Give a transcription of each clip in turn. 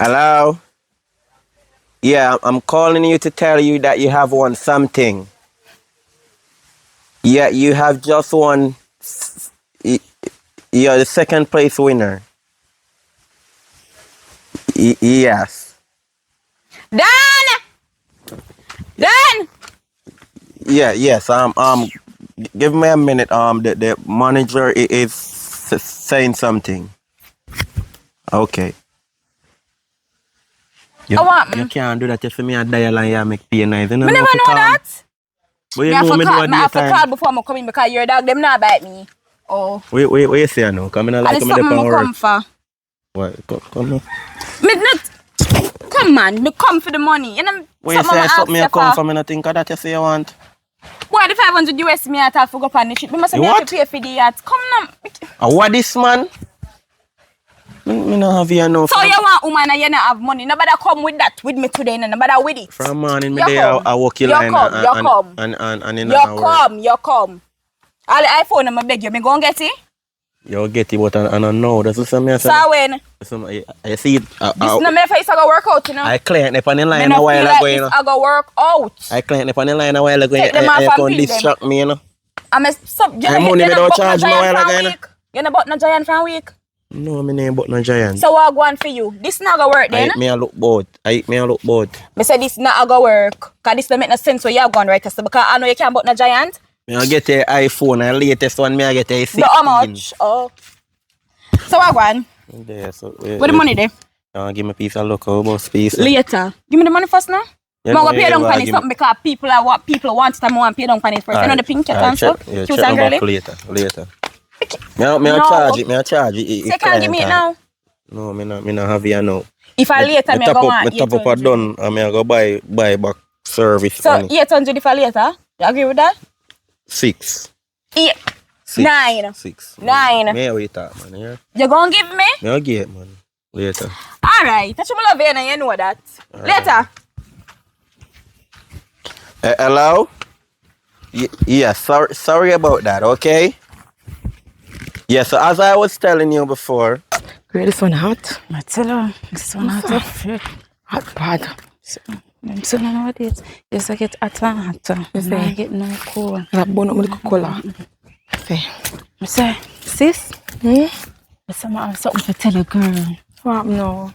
Hello? Yeah, I'm calling you to tell you that you have won something. Yeah, you have just won. You're the second place winner. Yes. Dan! Dan! Yeah, yes. Give me a minute. The manager is saying something. Okay. You can't do that. You see me a dial and you make pain nice. I never know that. But you know me do I have to call before I come in because your dog them not bite me. Oh. What you say now? Come in like I'm gonna come for. What? Come on. Me not. Come on, me come for the money. You know, when you say something you come for, me not think of that you say you want. Boy, the 500 US me I have to go on the ship. Me must have to pay for the yacht. Come now. What this man? Me not have you enough. So you want woman and you not have money. Nobody come with that with me today. Nobody with it. From morning me there I walk you line you come. All the iPhone I beg you, me go and get it. You get it, but I don't know. That's what I say. So when? I see it. This no me face I go work out, you know. I client up on the line a while ago, you know. I go work out. I client up on the line a while ago, and you can't distract me, you know. I'm a sub. I'm money without charge me a while ago, you know. You know about no giant for a week? No, I mean about no giant. So what go on for you? This not gonna work then? Me look both. Me say this not gonna work. Cause this don't make no sense where you have gone right so because I know you can't about no giant. Me I get the iPhone and latest one me I get a 16. So how much? Oh. So what one? There, so where the money there? Give me a piece of local about space. Later. Give me the money first now. I'm gonna pay down for it something because people want it and I want to pay down for it first. You know the pink cat and stuff? Cute and girly? Later. Me I charge it. So you can't give me it now? No, me not have it now. If I later, me go want 800. Me top up a done and me go buy back service. So 800 if I later? You agree with that? 6. 8. 9. 6. 9. Me wait that man, yeah? You gonna give me? Me I'll get man. Later. Alright, that's what I love you and you know that. Later. Hello? Yeah, sorry about that, okay? Yeah, so as I was telling you before. Girl, this one hot. I tell you, this one hot. Hot bad. I'm so know what it is. Yes, I get hotter and hotter. I get no cool. That bone up with the Coca-Cola. I say, sis? I have something to tell a girl. What no?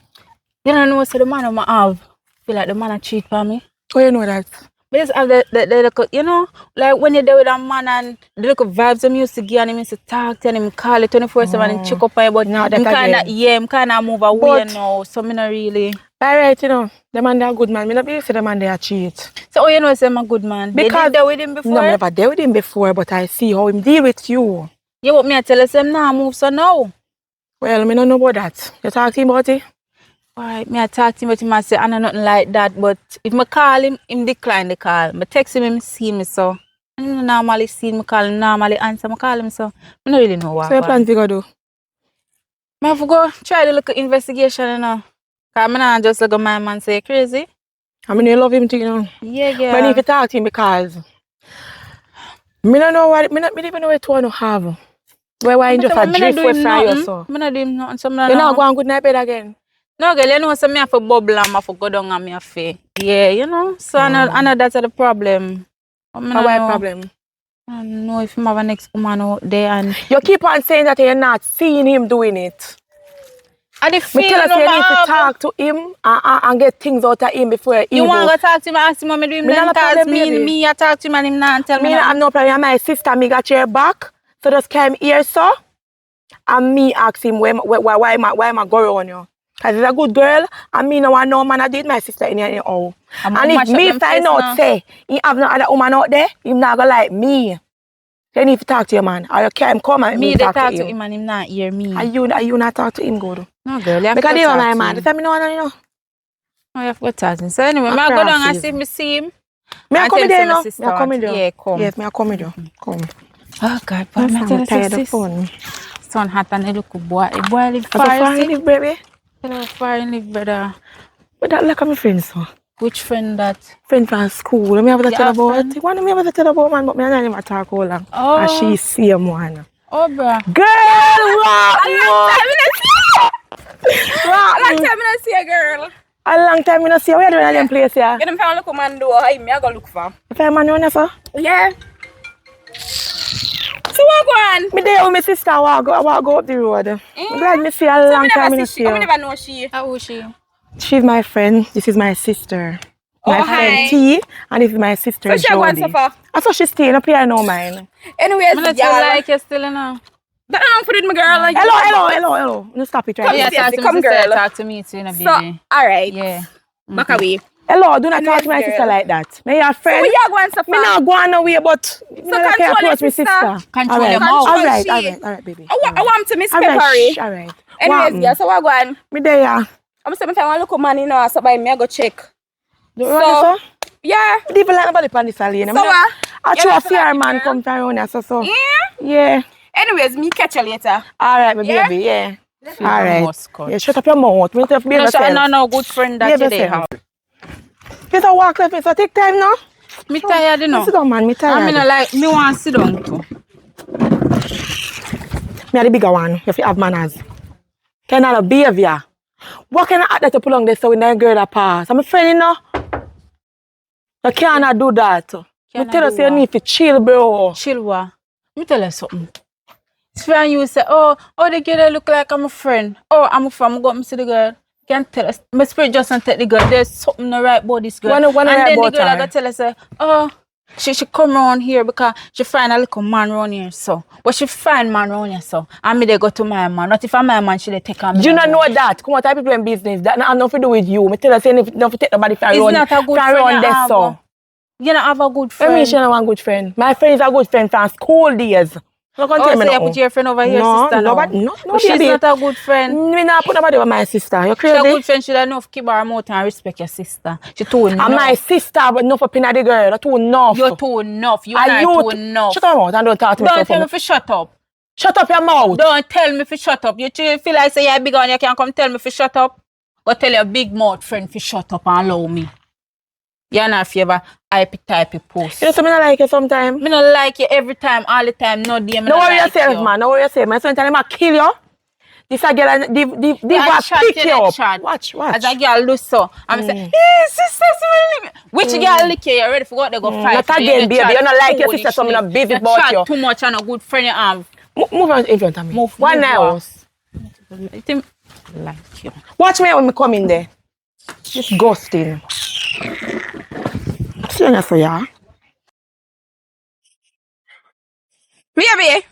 You don't know what the man I have. Feel like the man a cheat for me. Oh, you know that? But the you know, like when you're there with a man and the little vibes I'm used to give and him used to talk to him call it 24/7 and check up on you, but now that I'm kinda move away now, so me not really. Alright, you know, the man they a good man. Me not believe the man they a cheat. So you know say I'm a good man. Because you there with him before? No, I never there with him before, but I see how him deal with you. Yeah, what me I tell you him now move so now. Well, me don't know about that. You talk to him about it? Alright, me I talk to him but him I say I know nothing like that, but if me call him decline the call. Me text him see me so. I don't normally see me call him, normally answer me call him so. I don't really know what. So you plan to go do? I have to go try the little investigation, you know. Because I'm not just like a my man say crazy. I mean, you love him too, you know. Yeah. But I need to talk to him because me don't know what, me even know what to want to have. Why you just a drift with fry or so? I'm not doing nothing. So you're not going good night bed again? No, girl, you know, so me have to bubble and I have to go down and me have to. Yeah, you know. So I know that's the problem. Why problem? I don't know if you have an ex-woman out there and... You keep on saying that you're not seeing him doing it. I the feeling tell us you need to talk to him and get things out of him before you want to talk to him and ask him what me do him then because me I talk to him and him not tell me. Me have no problem. My sister, me got your back. So just come here, so. And me ask him why am I go on you? Because he's a good girl and me no want no man I did my sister in here. And if me find out say he have no other woman out there, he not gonna like me. You need to talk to your man. Or you can't come and me talk to him and him not hear me. Are you not talk to him good? No girl, you have because to you talk my to man. him. Tell me no one, you know. No, you have to talk to him. So anyway, I go down and see me see him. Me I come there now. Me I come there. Yeah, come. Yes, me I come there. Come. Oh God, but I'm tired of phone. Sun hot and look boy. The boy live far. Far live, baby. Far live, brother. But that like my friend, so. Which friend that? Friend from school. Let me have to tell about it. One of me have to tell about man, but me and him talk all long. Oh. And she see him one. Oh, bro. Girl, what? Long time I see here, girl. A long time I don't see you. What are you doing in them place here? Get them found look man do. Hey, me I go look for. You find man on sir? Yeah. So what go on? Me there with my sister. I walk go up the road. I'm glad me see a So long time I don't see I you. never know she. How is she? She's my friend. This is my sister. My friend hi. T, and this is my sister So she go on Jody. so far. I saw she's staying up here, no mine. Anyways, I don't y'all. like you still now. That don't put it, my girl. Like, Hello. No stop it right Come now. Yeah, talk to come me, sister. girl. Talk to me too, So, baby. alright. Yeah. Back away. Hello, do not talk to my Anyways, sister girl. like that. Me your So friend. we are going so Me far. not going away, but me So not like control approach your my sister. sister. Control Alright. your mouth. Alright, baby. I want to miss Alright, Peppery. alright. Anyways, yeah, so what go on? Me there, yeah. I'm saying if I want to look man, you know, so by me I go check. Do you want to so? Yeah. Me even like nobody on this lane. So what? I You show a like to fear like it, man girl? come from around here, so. Yeah. Yeah. Anyways, me catch you later. Alright, my Yeah? baby, yeah. Alright. Alright. Yeah, shut up your mouth. Me tell you No, yourself. sure, no good friend that Behave you they yourself. have. Get a walk left, so take time now. Me tired, you know. Sit down, man, me I tired. mean, like, me want to sit down too. Me are the bigger one, if you have manners. Kind of behavior. What kind of act that you pull on this so when that girl that pass? I'm a friend, you know. You cannot do that. Me Cannot tell you, do say you what? need to chill, bro. Chill, what? Me tell you something. It's when you say, oh, the girl look like I'm a friend. Oh, I'm a friend, I'm going to see the girl. Can tell us, my spirit just and take the girl. There's something not right about this girl. What and right then the about girl her? I got tell her, say, oh, she come around here because she find a little man around here, so. But she find man around here, so. And me they go to my man. Not if I'm my man, she they take on me. Do you not know that? Come on, type people in business. That not nothing to do with you. Me tell you, say nothing to take nobody from It's around. not a good from friend around you there, have. so. You don't have a good Let friend. me show you one good friend. My friend is a good friend from school days. No, Oh, so you put your friend over here, no, sister, nobody, now. no, But she's baby. not a good friend. Me not put nobody with my sister. You She a crazy? good friend, she don't know if keep her mouth and respect your sister. She too enough. And my sister, but enough up in the girl. That's too enough. You're too enough. You Are are you too enough. Shut your mouth and don't talk to me. Don't so tell me for to shut up. Shut up your mouth. Don't tell me to shut up. You feel like say you're big and you can't come tell me to shut up. But tell your big mouth friend to shut up and allow me. You're not favor hype post. You know something I like you sometimes. Me not like you every time, all the time, no day. No worry yourself, man. No worry yourself. My son tell him I kill you. This a girl, the will pick you up. Watch. As a girl do so, I'm saying, hey, sister, which girl lick you? You already forgot they go fight. Not again, baby. You don't like your sister, so I'm not busy about you. Too much and a good friend you have. Move on in front of me. Move One house. I think like you. Watch me when me come in there. Disgusting. See you for ya. Baby.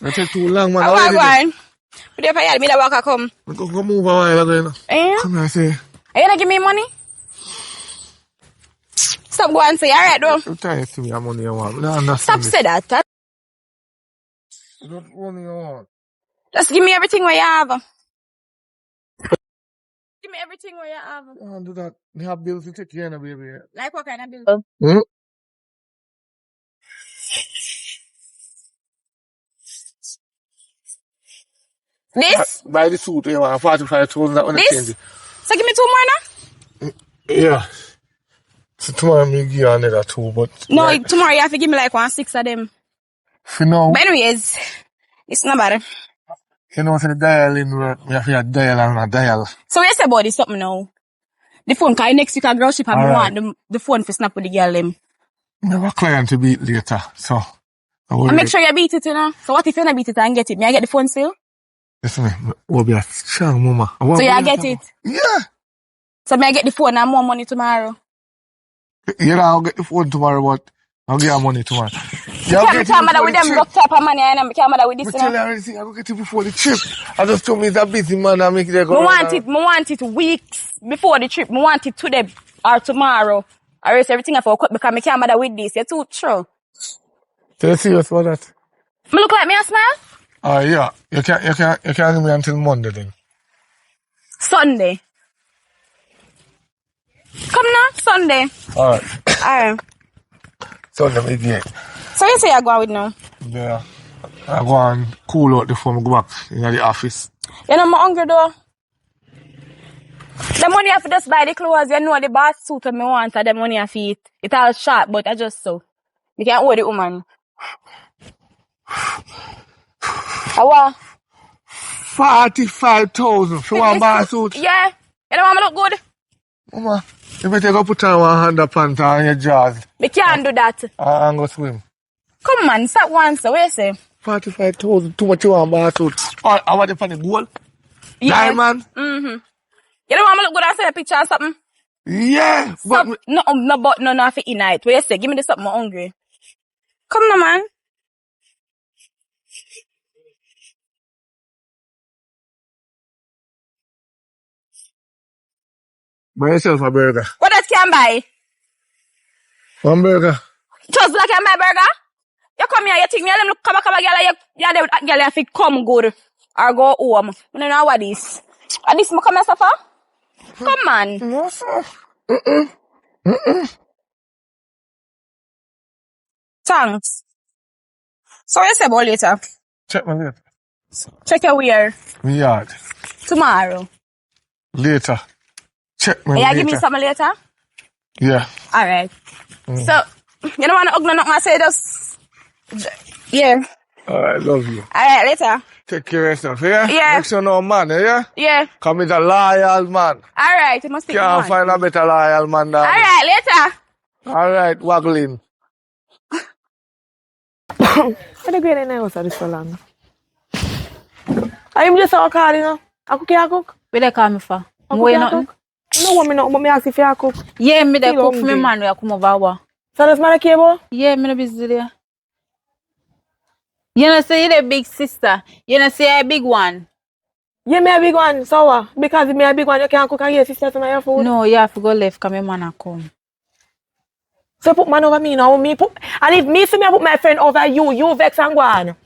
It take too long, man. How are you going? But if I had me, the walker come. Go move a while again. Eh? Come here, say. Are you gonna give me money? Stop going and say, alright, though. You try to me, money you want. I understand Stop this. say that. What money you want? Just give me everything what you have. Give me everything what you have. I don't do that. You have bills to take care of, baby. Like what kind of bill? Hmm? This? Buy the suit, you want 45,000 that when I change This? it. So give me 2 more now? Yeah. So tomorrow me give you another 2, but... No, like, tomorrow you have to give me like 6 of them. for now, But anyways, it's not bad. you know, for the dialing work, me have to dial and a dial. So what you say about this something now? The phone, cause next week I girl ship and I Alright. want the phone for snap with the girl them. I have a client to beat later, so... I will And make sure you beat it, you know. So what if you not beat it and get it? May I get the phone still? Listen me, I will be a strong mama. So you get it? Yeah! So may I get the phone and more money tomorrow? You know, I'll get the phone tomorrow, but I'll get your money tomorrow. You can't mother with them rough type of money and I can't mother with this, I you tell you know. everything, I will get it before the trip. I just told me it's a busy man, I make it go. I want it weeks before the trip. I want it today or tomorrow. Or else everything I forgot because I can't mother with this. You're too true. So you serious about that? Me look like me a smile? Yeah. You can't give me until Monday then. Sunday. Come now, Sunday. Alright. Alright. Sunday me get. So you say you're going with now? Yeah. I go and cool out the phone, go back in the office. You know I'm hungry though. The money I have to just buy the clothes, you know the bath suit that I want and the money I have to eat. It's all short, but I just so. You can't hold the woman. Awa. 45,000 for one bar suit. Yeah. You know want me look good? Mama, you better go put on one underpants on your jaws Me can't do that. and go swim. Come on, stop once. What you say? 45,000, too much you want bar suit. Oh, I want it for the gold. Yeah. Diamond. Mm-hmm. You don't want me look good and send a picture or something? Yeah, but No, for eat night. What you say? Give me the something, I'm hungry. Come on, man. buy yourself a burger. What else can buy? One burger. Just like I my burger? You come here, you think me and them look come girl, you have to come good or go home. You don't know what this. And this me come here suffer? Come on. No, sir. Thanks. So you say about later? Check my later. Check your where? Me yard. Tomorrow. Later. Check my Yeah, later. give me some later? Yeah. Alright. So, you don't want to hug no I say just... Yeah. Alright, love you. Alright, later. Take care of yourself, yeah? Yeah. Make sure no man, yeah? Yeah. Come with a loyal man. Alright, you must take Can't one. find a better loyal man than me. Alright, later. Alright, waggling. What the great in the house this so long? I'm just out calling, you know. I cook. Where they call me for? I More cook, nothing? No want me nothing, but me ask if you cook. Yeah, me they Feel cook for me hungry. man when I come over. Wa. So that's my cable? Yeah, me no busy there. You know say you the big sister. You know say I big one. Yeah, me a big one, so what? Because if me a big one, you can't cook and your sister to my food. No, you have to go left because my man a come. So put man over me now, and if me see me put my friend over you vex and go on.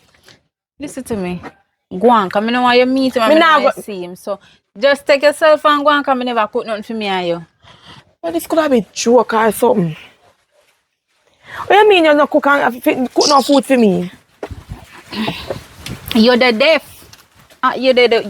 Listen to me. Go on, because I don't want you to meet him and Me I nah don't want you to see him. So just take yourself and go on because I never cook nothing for me and you. Well, this could have been joke or something. What you mean you not cook no food for me? You're the deaf. You're not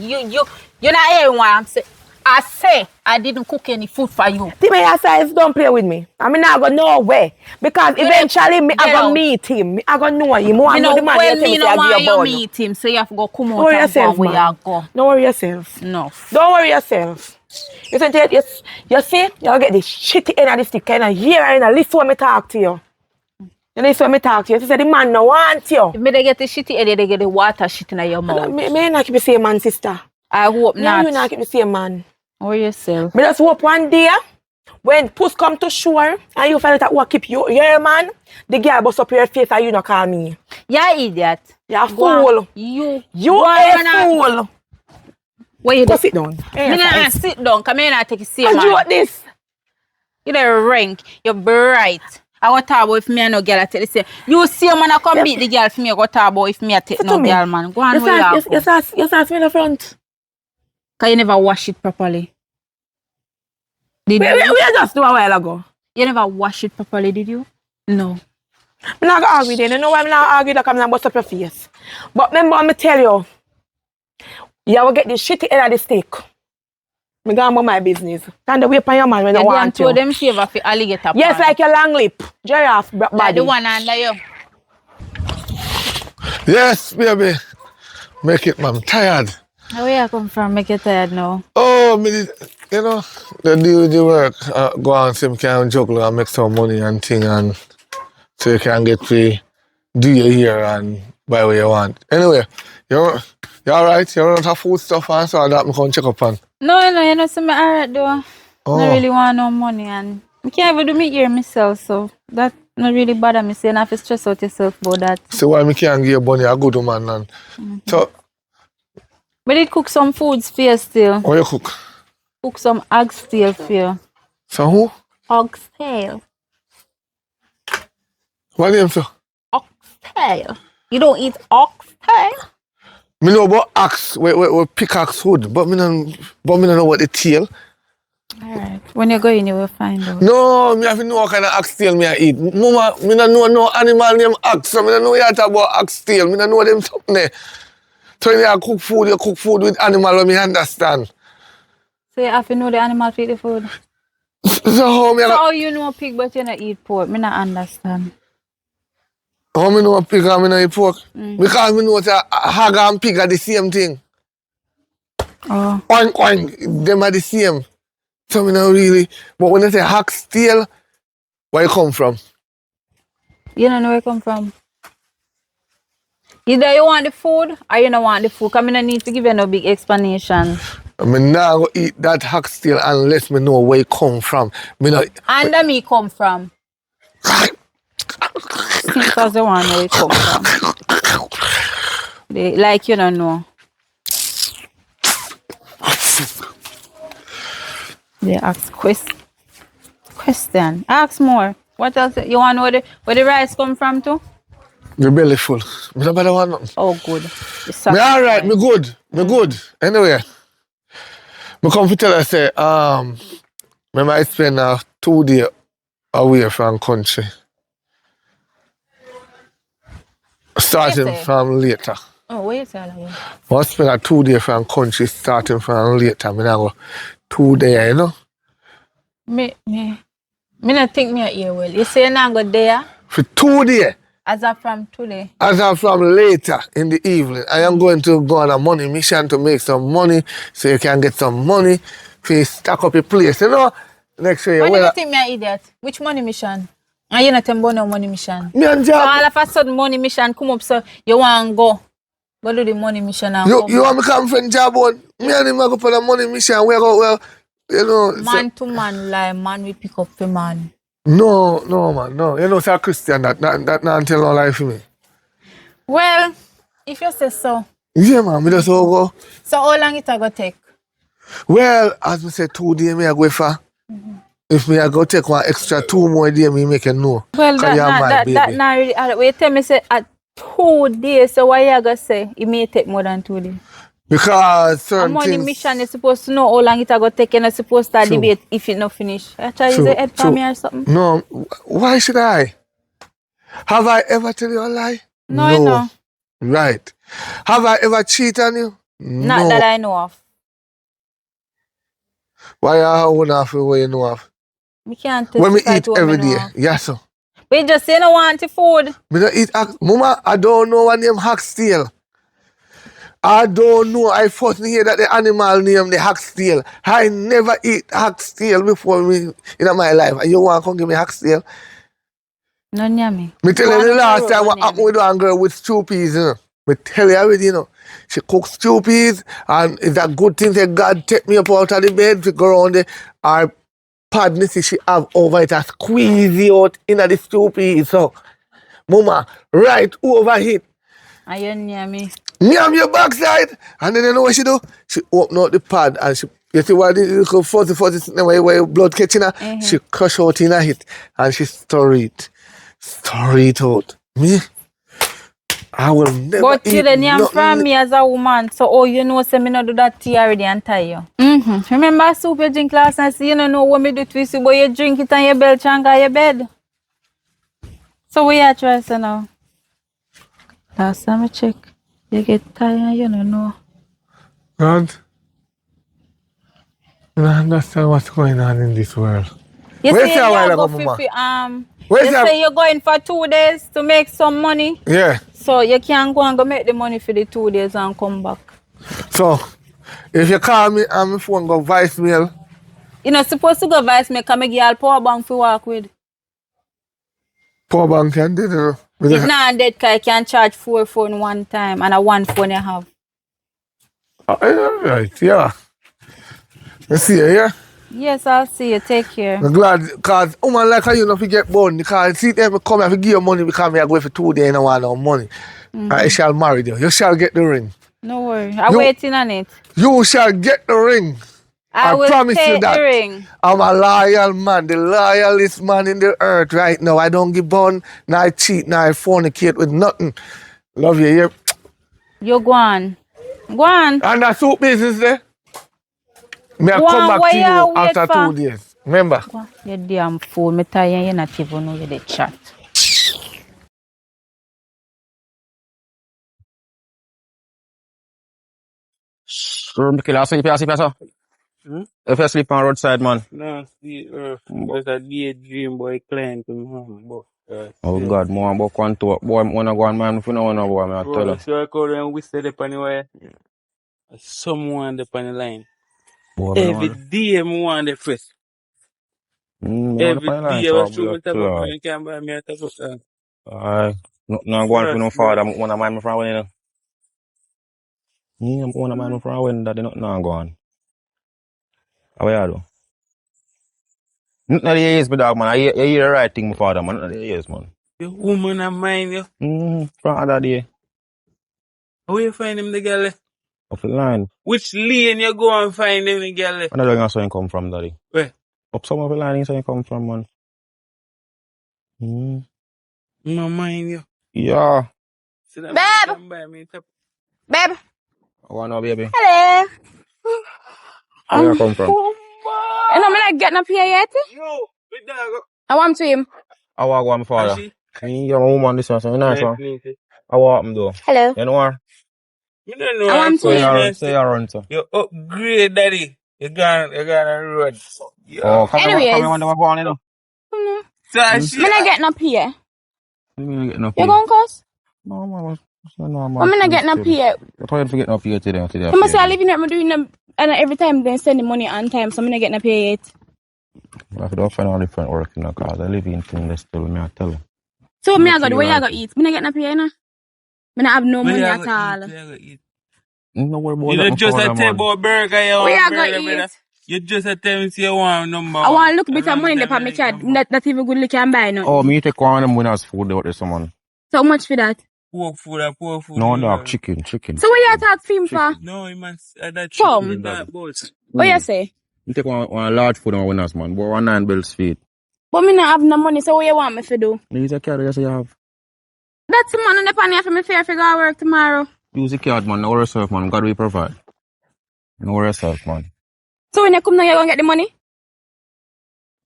hearing what I'm saying. I say I didn't cook any food for you. See me size don't play with me. I mean I go nowhere. Because eventually me I go meet him. I go know him. I know the man you tell me no want you you meet him, so you have to go come Don't out worry and go yourself, where man. you go. Don't worry yourself. No. Don't worry yourself. You see, you'll get the shitty end of the stick and hear and listen when me talk to you. You listen when me talk to you. You say the man no want you. If me they get the shitty head, they get the water shit in your mouth. Me not keep the same man, sister. I hope Me not. and you not keep the same man. Or yourself. Me just hope one day, when puss come to shore and you find out what keep you here, man, the girl bust up your face and you not call me. You're idiot. You're a fool. You a fool. Where you Go do? sit down. Me not sit down, because me not take it I serious. do this. You the rank. You're bright. I go talk about if me and no girl I take the same. You see a man I come beat the girl for me, I go talk about if me I take Sit no to me. girl, man. Go on where you are. Yes, ask me in the front. Because you never wash it properly. Did We you? just do a while ago. You never wash it properly, did you? No. I'm not gonna argue then. You know why I'm not arguing that I'm not bust up your face. But remember, I'm tell you, you will get the shitty end of the stick. I'm going about my business. Stand away from your man when I You want don't you. them favor for alligator Yes, pan. like your long lip. Giraffe body. Like the one under you. Yes, baby. Make it, man. Tired. Where you come from? Make you tired now. Oh, me did, you know, they do the work. Go on, see me can juggle and make some money and thing, and so you can get to do your hair and buy what you want. Anyway, you're alright. You're not have food stuff and so that me come check up on. No, you know, so me alright though. Oh. I really want no money and I can't even do me here myself, so that not really bother me. So you don't have to stress out yourself about that. So why me can't give you money a good woman and so But it cook some foods for you still. what you cook? Cook some oxtail for you. So who? Oxtail. What name so? Oxtail. You don't eat oxtail? Me know about axe, we pickaxe wood, but me don't know what the tail. Alright. When you go in, you will find out. No, me have to know what kind of oxtail me I eat. Mama, me don't know no animal named axe, so me don't know what you talk about oxtail. Me don't know them something there. So when you cook food with animal, let me understand. So you have to know the animal feed the food. So how me, How you know pig but you don't eat pork? Me not understand. how me know pig and me not eat pork? Because me know that hog and pig are the same thing. Oh. Oink, oink. Them are the same. So me not really. But when I say ox tail, where you come from? You don't know where it come from. Either you want the food or you don't want the food. Because I don't need to give you no big explanation. I mean, now go eat that ox tail unless me know where it come from. Me not. And where me come from. Simple as the one where it come from. Like you don't know. They ask question. Ask more. What else? You want to know where the rice come from too? The belly full. Me not bother want nothing. Oh, good. Me alright, me good. Me good. Anyway, me come to tell you say, me might spend 2 days away from country. Starting say? from later. Oh, where you say all of I want to spend 2 days from country starting from later. Me now go 2 days, you know. Me not think me here well. You say you not go there For 2 days. as of from today. As I'm from later in the evening, I am going to go on a money mission to make some money so you can get some money to stack up your place, you know. Next year, When well, you think me an idiot? Which money mission? And you not tell me no money mission. me and So Jack, all of a sudden money mission come up so you want to go. Go do the money mission and come you back. want me come friend job on? Me and him go for the money mission. We go, well, you know. Man to man lie, man we pick up for man. No, man, no. You know, it's a Christian that not tell no lie for me. Well, if you say so. Yeah, man, me just go. So how long it a go take? Well, as me say, 2 days me I go for. If me I go take one extra 2 more days, me make you know. Well, 'Cause you are my baby. that not really. Wait, tell me say at 2 days. So why you gonna say it may take more than 2 days? Because A certain money things. mission is supposed to know how long it a go take. You're not supposed to True. debate if it not finish. I try to use True, the head for true. me or something. No, why should I? Have I ever tell you a lie? No, I know. Right. Have I ever cheated on you? Not No. that I know of. Why you hold off the way you know of? We can't When me testify eat to what every me know day. of. Yes, sir. We just say no want the food. Me don't eat Mama, I don't know what name Hacksteel. I don't know. I first hear that the animal name the Hacksteel. I never eat Hacksteel before me in my life. And you want to come give me Hacksteel? No yummy. Me tell you the last time what happened with one girl with stew peas, you know. Me tell you already, you know. She cooks stew peas and it's a good thing that God take me up out of the bed to go around the our padness she have over it and squeeze it out in the stew peas. So, Mama, right over it. Are you yummy? Me on your backside. And then you know what she do? She open out the pad and she, you see what the little fuzzy where your blood catching her? She crush out in it and she stir it. Stir it out. Me? I will never But eat you the name nothing. from me as a woman, so oh you know say me not do that tea already and tie you. Remember soup you drink last night, so you don't know what me do twist you, but you drink it on your belch and go your bed. So we are trying to now. Last time I check, you get tired and you don't know. God, I don't understand what's going on in this world. You Where's say your you while go ago, Mama? you Where's your... say you're going for 2 days to make some money. Yeah. So you can go and go make the money for the 2 days and come back. So, if you call me and my phone go voicemail, You're not supposed to go vice me, come give you all power bank to walk with. power bank can do it. If not dead car, you can charge 4 phone one time and a 1 phone you have. Right, yeah. You see you here? Yes, I'll see you. Take care. I'm glad, because woman like you know if you get born, because see them come and give you money because me I go for 2 days and I want no money. I shall marry you. You shall get the ring. No worry. I'm waiting on it. You shall get the ring. I will promise you take that. the ring. I'm a loyal man, the loyalest man in the earth right now. I don't give bun, nor cheat, nor fornicate with nothing. Love you here. You go on. Go on. And that soup business there. Me I Go come on, back to where you you wait after for? 2 days. Remember? Go on. You damn fool. Me tired you not even know you the chat. Killer, sleep here, sir. If you sleep on roadside, man. No, there's a daydream boy client to me, bro. Oh God, more about one to boy, wanna go on man if you know one boy, man, I Bro, tell you you. see I call and whistle up anyway. someone up on the line. Boy, Every day I want the first. Every day I was through my top up, you can't buy me a top up. no go on for no father. One of my friend when one of my friend when that not go on. How you do? Not the years, but dog man. I hear the right thing, my father man. Not the years, man. The woman of mine, you. From other day. How you find him the girl? Off the line. Which lane you go and find him the girl? I don't know where you come from, daddy. Where? Up some of the line, you come from, man. My mind, you. Yeah. So that Babe! can buy me top. Babe. I want to baby. Hello. Where you come from? And I'm not getting up here yet. Yo, with dog. I want to him. I want to go, my father. You're a woman, this one, so nice one. Nice. I want him, though. Hello. You know her? You don't know I want to him. Say you run, sir. You upgrade, daddy. You got a road. Oh, come Anyways. here, when they were going, you know. So I'm not getting up here. You going cuss? No, man. No, I'm not getting up here. You're probably forgetting up here today. You must say I live in there, I'm doing them, and every time they send the money on time, so I'm not getting up here yet. I don't find all different work in the cars. I live in thing still, me I tell you. So me I got where you go eat? Me not getting up here, you know? Me not have no money at all. No worry about you that, just my a father, tell man. about burger, you Where want you go burger, eat? brother. You just a tell me say you want number I one. want to look a bit of money there for my card. Not even good look can buy nothing. Oh, me take one of them winners food out there, someone. So much for that? Pork food. No, dog, chicken. So what you talk to him for? No, he must that Chum. chicken that boat. What you say? You take one large food and winners, man. But 1 9 bills feet. But me not have no money, so what you want me to do? Use a card, yes, you have. That's the money on the pan for me fair figure out work tomorrow. Use the card, man. No worry yourself, man. God will provide. No worry yourself, man. So when you come now, you gonna get the money?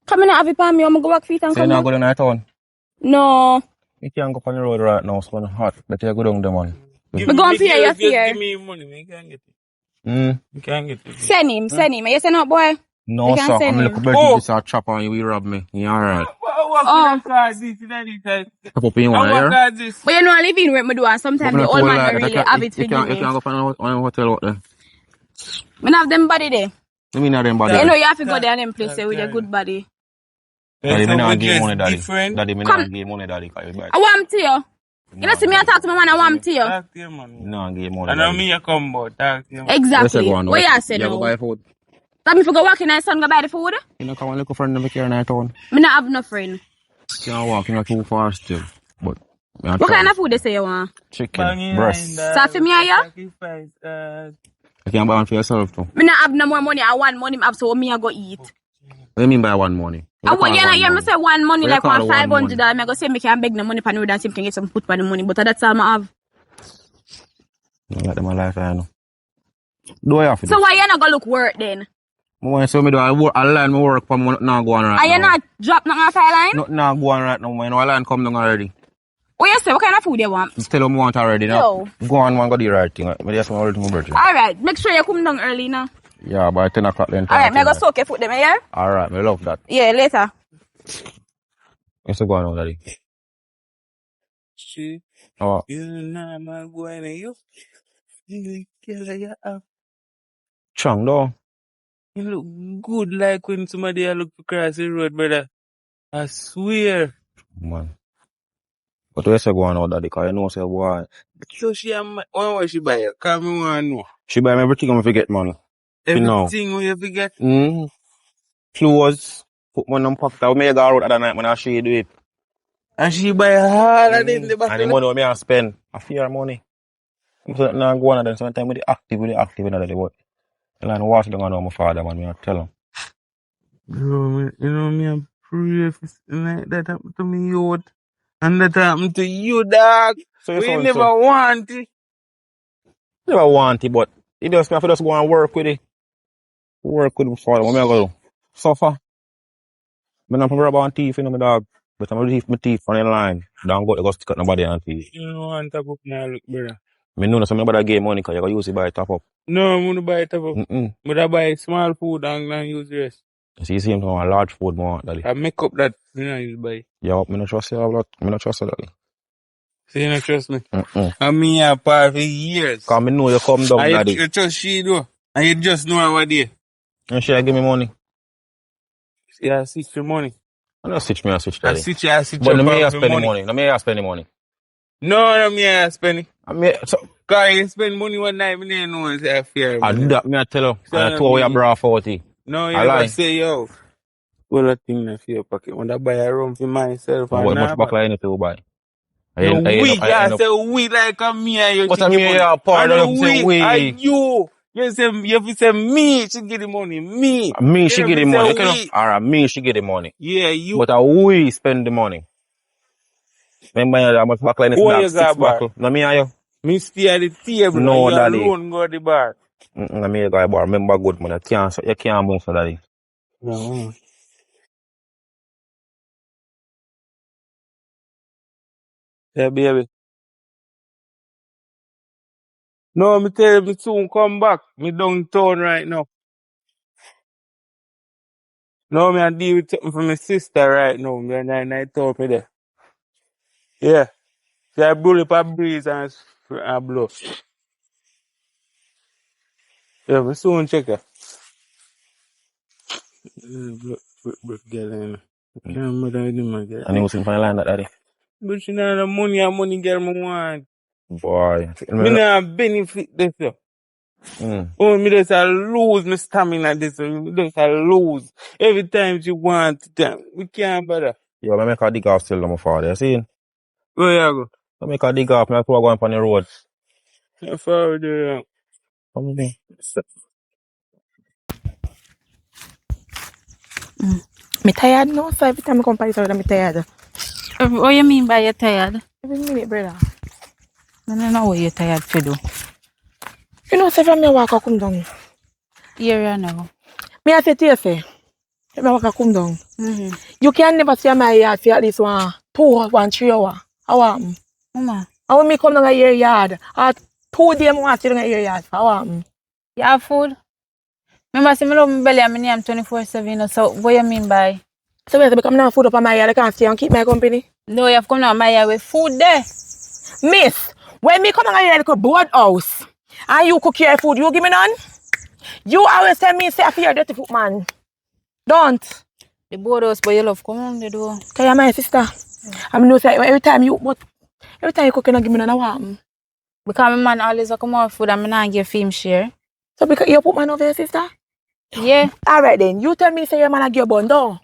Come in and have it on me, I'm gonna go back feet and So you're come not down? going to town? No. You can't go on the road right now, it's hot. But you go down there, man. Me go and fear, you fear. Give me money, me can't get it. You can't get it. Send him. You say no, boy? No, You can't sir. send I'm him. looking for this chop on you, will rob me. You alright? Oh. Step up in one, yeah? But you know, I live in where me do, and sometimes the old man don't really have it for You can't me. go find a hotel out there. Me not have them body there. You mean not them body? You know, you have to go there and them place with your good body. Daddy, me not give money, daddy. Different. Daddy, me not give money, daddy. I want to you. You know, see me, I talk to my man, I want to you. Talk to your man. No, give money, I know daddy. me a combo, talk to your man. Exactly. What you say You go now? buy food? That me for go walk in and son go buy the food? You know, come and look for friend of here in our town. Me not have no friend. You can't walk, you're not too far still. But, What kind of food they say you want? chicken, breast. So for me, yeah? You can buy one for yourself too. Me not have no more money. I want money, so me I go eat. What do you mean by one money? I want you hear me say one money, What like you call one one money? $500. I go say me can beg no money for no dance, him can get some food for the money, but that's all I have. You like them a life, I know. Do I have to? So why you not go look work then? I want to say me do I line my work for me not go on right Are now. you not drop nothing off our line? Not now go on right now, man. I line come down already. What you say? What kind of food you want? Just tell them I want already now. Go on, man, go do the right thing. But that's my ultimate birthday. Alright, make sure you come down early now. Yeah, by 10 o'clock then. Alright, me go soak your food them, yeah? Alright, I love that. Yeah, later. Let's go on, daddy. See, Oh, you know, man, going to you. You have. Chang, though. You look good like when somebody look across the road, brother. I swear. Man. But where's she going out, daddy? Because you know, say, boy. So she am what she buy? Cause me want know. She buy me everything I'm forget, man. Everything we forget. Clothes. Put money on pocket. I may go out other night when I she do it. And she buy all of them the And the bottle. money me I spend. I fear money. So now go on and then sometimes with the active another day, but and I watch them on my father, man. Me I tell him. Bro, you know me, I'm pray for like that happened to me, youth. And that happened to you, dog. So We never want it. never want it, but it just me. I just go and work with it. Work with my father. What me I go do? Suffer. Me not probably about teeth, you know, my dog. But I'm gonna leave my teeth on the line. Don't go to go stick out nobody on teeth. You don't want to book now, look, brother. Me know some nobody get money because you go use it by top up. No, I'm gonna buy it up. Mm-mm. But I buy small food and use the rest. You see him from a large food more, daddy. I make up that, you know, you buy. Yeah, me not trust you a lot. Me not trust you, daddy. So you don't trust me? Mm-mm. I mean, you're part for years. Cause me know you come down, And daddy. you trust she do. And you just know what day. And she give me money. Yeah, I switch the money. I don't switch me, I switch I daddy. switch But no up me I on the spend the money. money. No me I spend the money. No, me I spend it. I mean, so, Cause you spend money one night, me didn't know it's a fair I do money. that, me I tell you. So And I I told you mean, bra 40. no, you I never lie. say, yo, well, a thing in your pocket. When I buy a room for myself, I and bought much nah, back but like anything to buy. no, I yeah, end up. say we like a me and you What should I give mean, money. yeah, part And of no, them say are we. you. You say, you say me should give the money. Me. Me, she You get the never money. say Okay, no? we. Alright, me, she get the money. Yeah, you. But we spend the money. Remember, I must back like anything, Who dog, you 6 got bar? buckle. No, me and you. Me stay at the table and No, you daddy. alone go to the bar. No, me, you got a bar. Remember, good man. You can't move for daddy. No. Yeah, baby. No, me tell you, me soon come back. Me downtown right now. No, me I deal with something for my sister right now. Me and I told me there. Yeah. So I blow up a breeze and I blow. Yeah, me soon check her. Girl, I can't remember the name of And he girl. was sitting for the line, that daddy. But she not the money and money girl me want. Boy. Me not benefit this. Mm. Oh, me just a lose my stamina this. Me just a lose. Every time she want it, we can't bother. Yo, I make a dig off still on my father. You see? Where you I make a dig off, and I go on the road. go? How far do you Come with me. Me tired now, so every time I come Paris, I'm tired. What you mean by you're tired? Every minute, brother. I don't know what you're tired for do. You know, say from me walk, I come down. Here now. Me I say to you, say, if me walk, I come down. You can never see my yard for at least 3 hours. How am? Mama, And when me come down your yard, at 2 days, I want to see your yard. How am? you have food? Remember, see me love my belly and my name 24/7. So what you mean by? So when I become now food up on my yard, I can't stay and keep my company. No, you have come down my yard with food there. Miss, when me come down here, like a board house, and you cook your food, you give me none? You always tell me, say, I feel dirty foot, man. Don't. The board house, but you love come on the door. Cause you're my sister. I mean, no, say, every time you cook, you don't give me none of what. Because my man always a come out food and I not give him share. So because you put man over your sister? Yeah. Alright then, you tell me say your man a give bun down.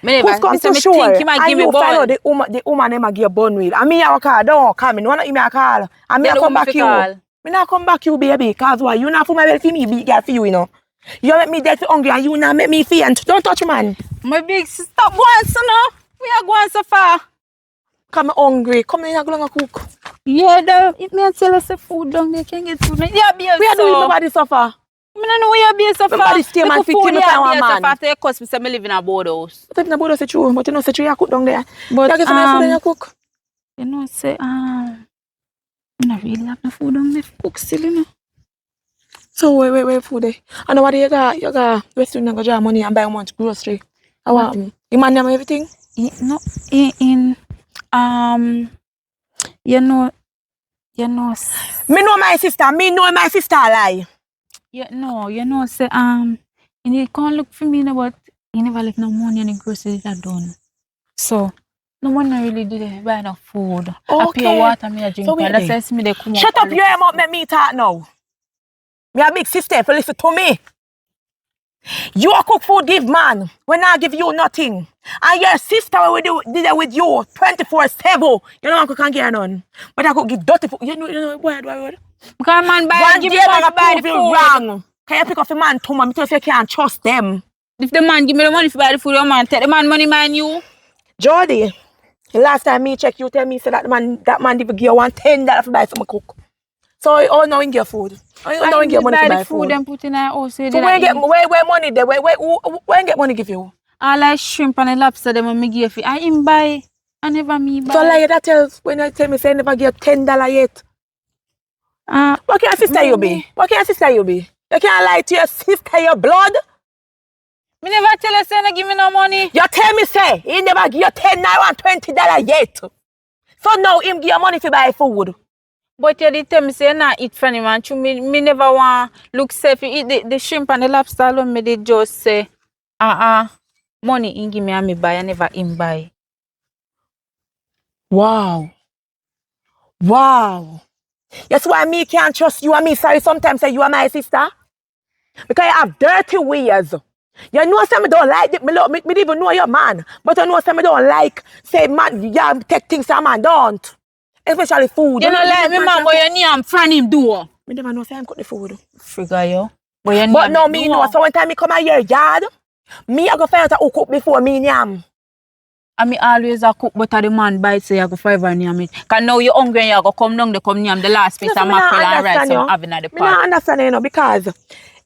Me Push come to sure, think he might and give me you find out bun. the woman them a give bun with. And me a call, don't call me, no one give me a call. And me Tell a the come woman back fi you. call. Me not come back you, baby, cause why? You not for my well for me, big girl for you, you know. You make me dead for hungry and you not make me faint. Don't touch me, man. My big sister, stop going so now. We are going so far. Come hungry, come in and go and cook. Yeah, though. If me tell us the food down there, can get food. Yeah, be We are doing nobody suffer. I don't know where you be so far. Nobody stay man fit food me yeah, find be one so man. far after you cause me say me live in a board house. But if nobody say true, but you know say true, you cook down there. But you get some food and you cook. you know say I not really have no food down there for cook still, you know. So where food there? I know what you got Western and go draw money and buy much grocery. How what? You man them everything? No, in you know Me know my sister lie. you know say you can't look for me, but you never left no money and the groceries are done. So no one really do they buy no food. I pay water, me a drink. So That's why me they come shut up your mouth, make me talk now. Me a big sister, for listen to me. You a cook food give man, when I give you nothing. And your sister will did that with you 24/7. You know I can get none. But I could give dirty food. You know boy, because man buy one give day me man money to buy the prove you food. wrong. Can you pick up the man to me because you can't trust them? If the man give me the money to buy the food, your man take the man money, man you. Jody, the last time me check, you tell me say that man did give you $10 to buy some cook. So now in get food. Now in get money to buy food. And put in our house. So where money there? Where get money give you? All like shrimp and the lobster them when me give you. I him buy. I never me buy. So like that tells when I tell me say I never get $10 yet. What kind of sister you be? What kind of sister you be? You can't lie to your sister, your blood. Me never tell you say no give me no money. You tell me say he never give you $10 and $20 yet. So now him give you money to buy food. But you did tell me say not eat from him and me never want look say if you eat the shrimp and the lobster alone, me did just say money he give me and me buy, I never him buy. Wow. Wow. That's why me can't trust you and me. Sorry, sometimes say you are my sister. Because you have dirty ways. You know some me don't like it. Me don't even know your man. But you know some me don't like say man, you take things a man don't. Especially food. You know like me man, but you name from him do. Me never know say I'm cook the food. Figure you. But no, me know. So one time me come out your yard, me I go find out who cook before me yam. And me always a cook, but the man buy say you go forever name it. Cause now you hungry and you go come down, they come name the last piece of mackerel and rice I'm having at the party. Me not understand you know, because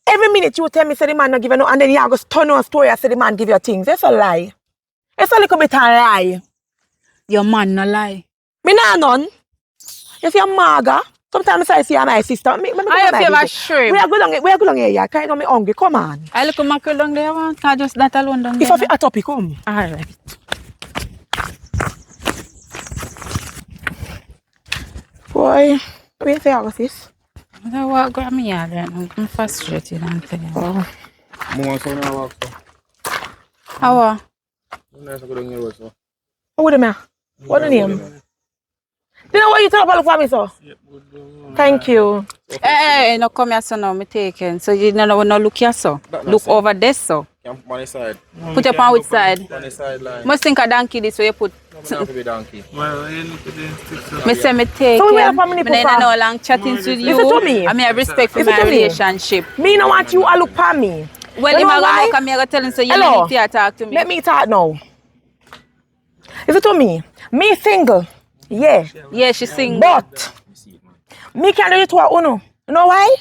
every minute you tell me say the man not give you no, and then you go turn on a story and say the man give you things. That's a lie. It's a little bit of a lie. Your man no lie. Me not none. You see a maga. Sometimes I see my sister. Me I have a shrimp. We are going here. Yeah, kind of me hungry. Come on. I look at mackerel down there. Cause just that alone down there. If I feel a topic, come. Alright. Boy, what do you say about this? I walk grab me yard right now. I'm frustrated and tell you. Oh. Mama, so now walk so. How are? Nice to go down here also. What do you What the name? Do you know what you talk about for me, sir? Thank you. Hey, no come here, so now me taking. So you no look here, so. Look over there, so. Can put on the side. Put up on which side? On the sideline. Must think a donkey this way you put. No, not to be donkey. Well, you look at this. Me say me take So we him. have family Me papa. no long chatting to you. Listen to me. I mean, I respect for Listen my to me. relationship. Me no want you to look for me. Well, You him know a why? go come here tell him so you Hello. need to talk to me. Let me talk now. Listen to me. Me single. Yeah. Yeah, she sing. But me can't do it to her uno. You know why?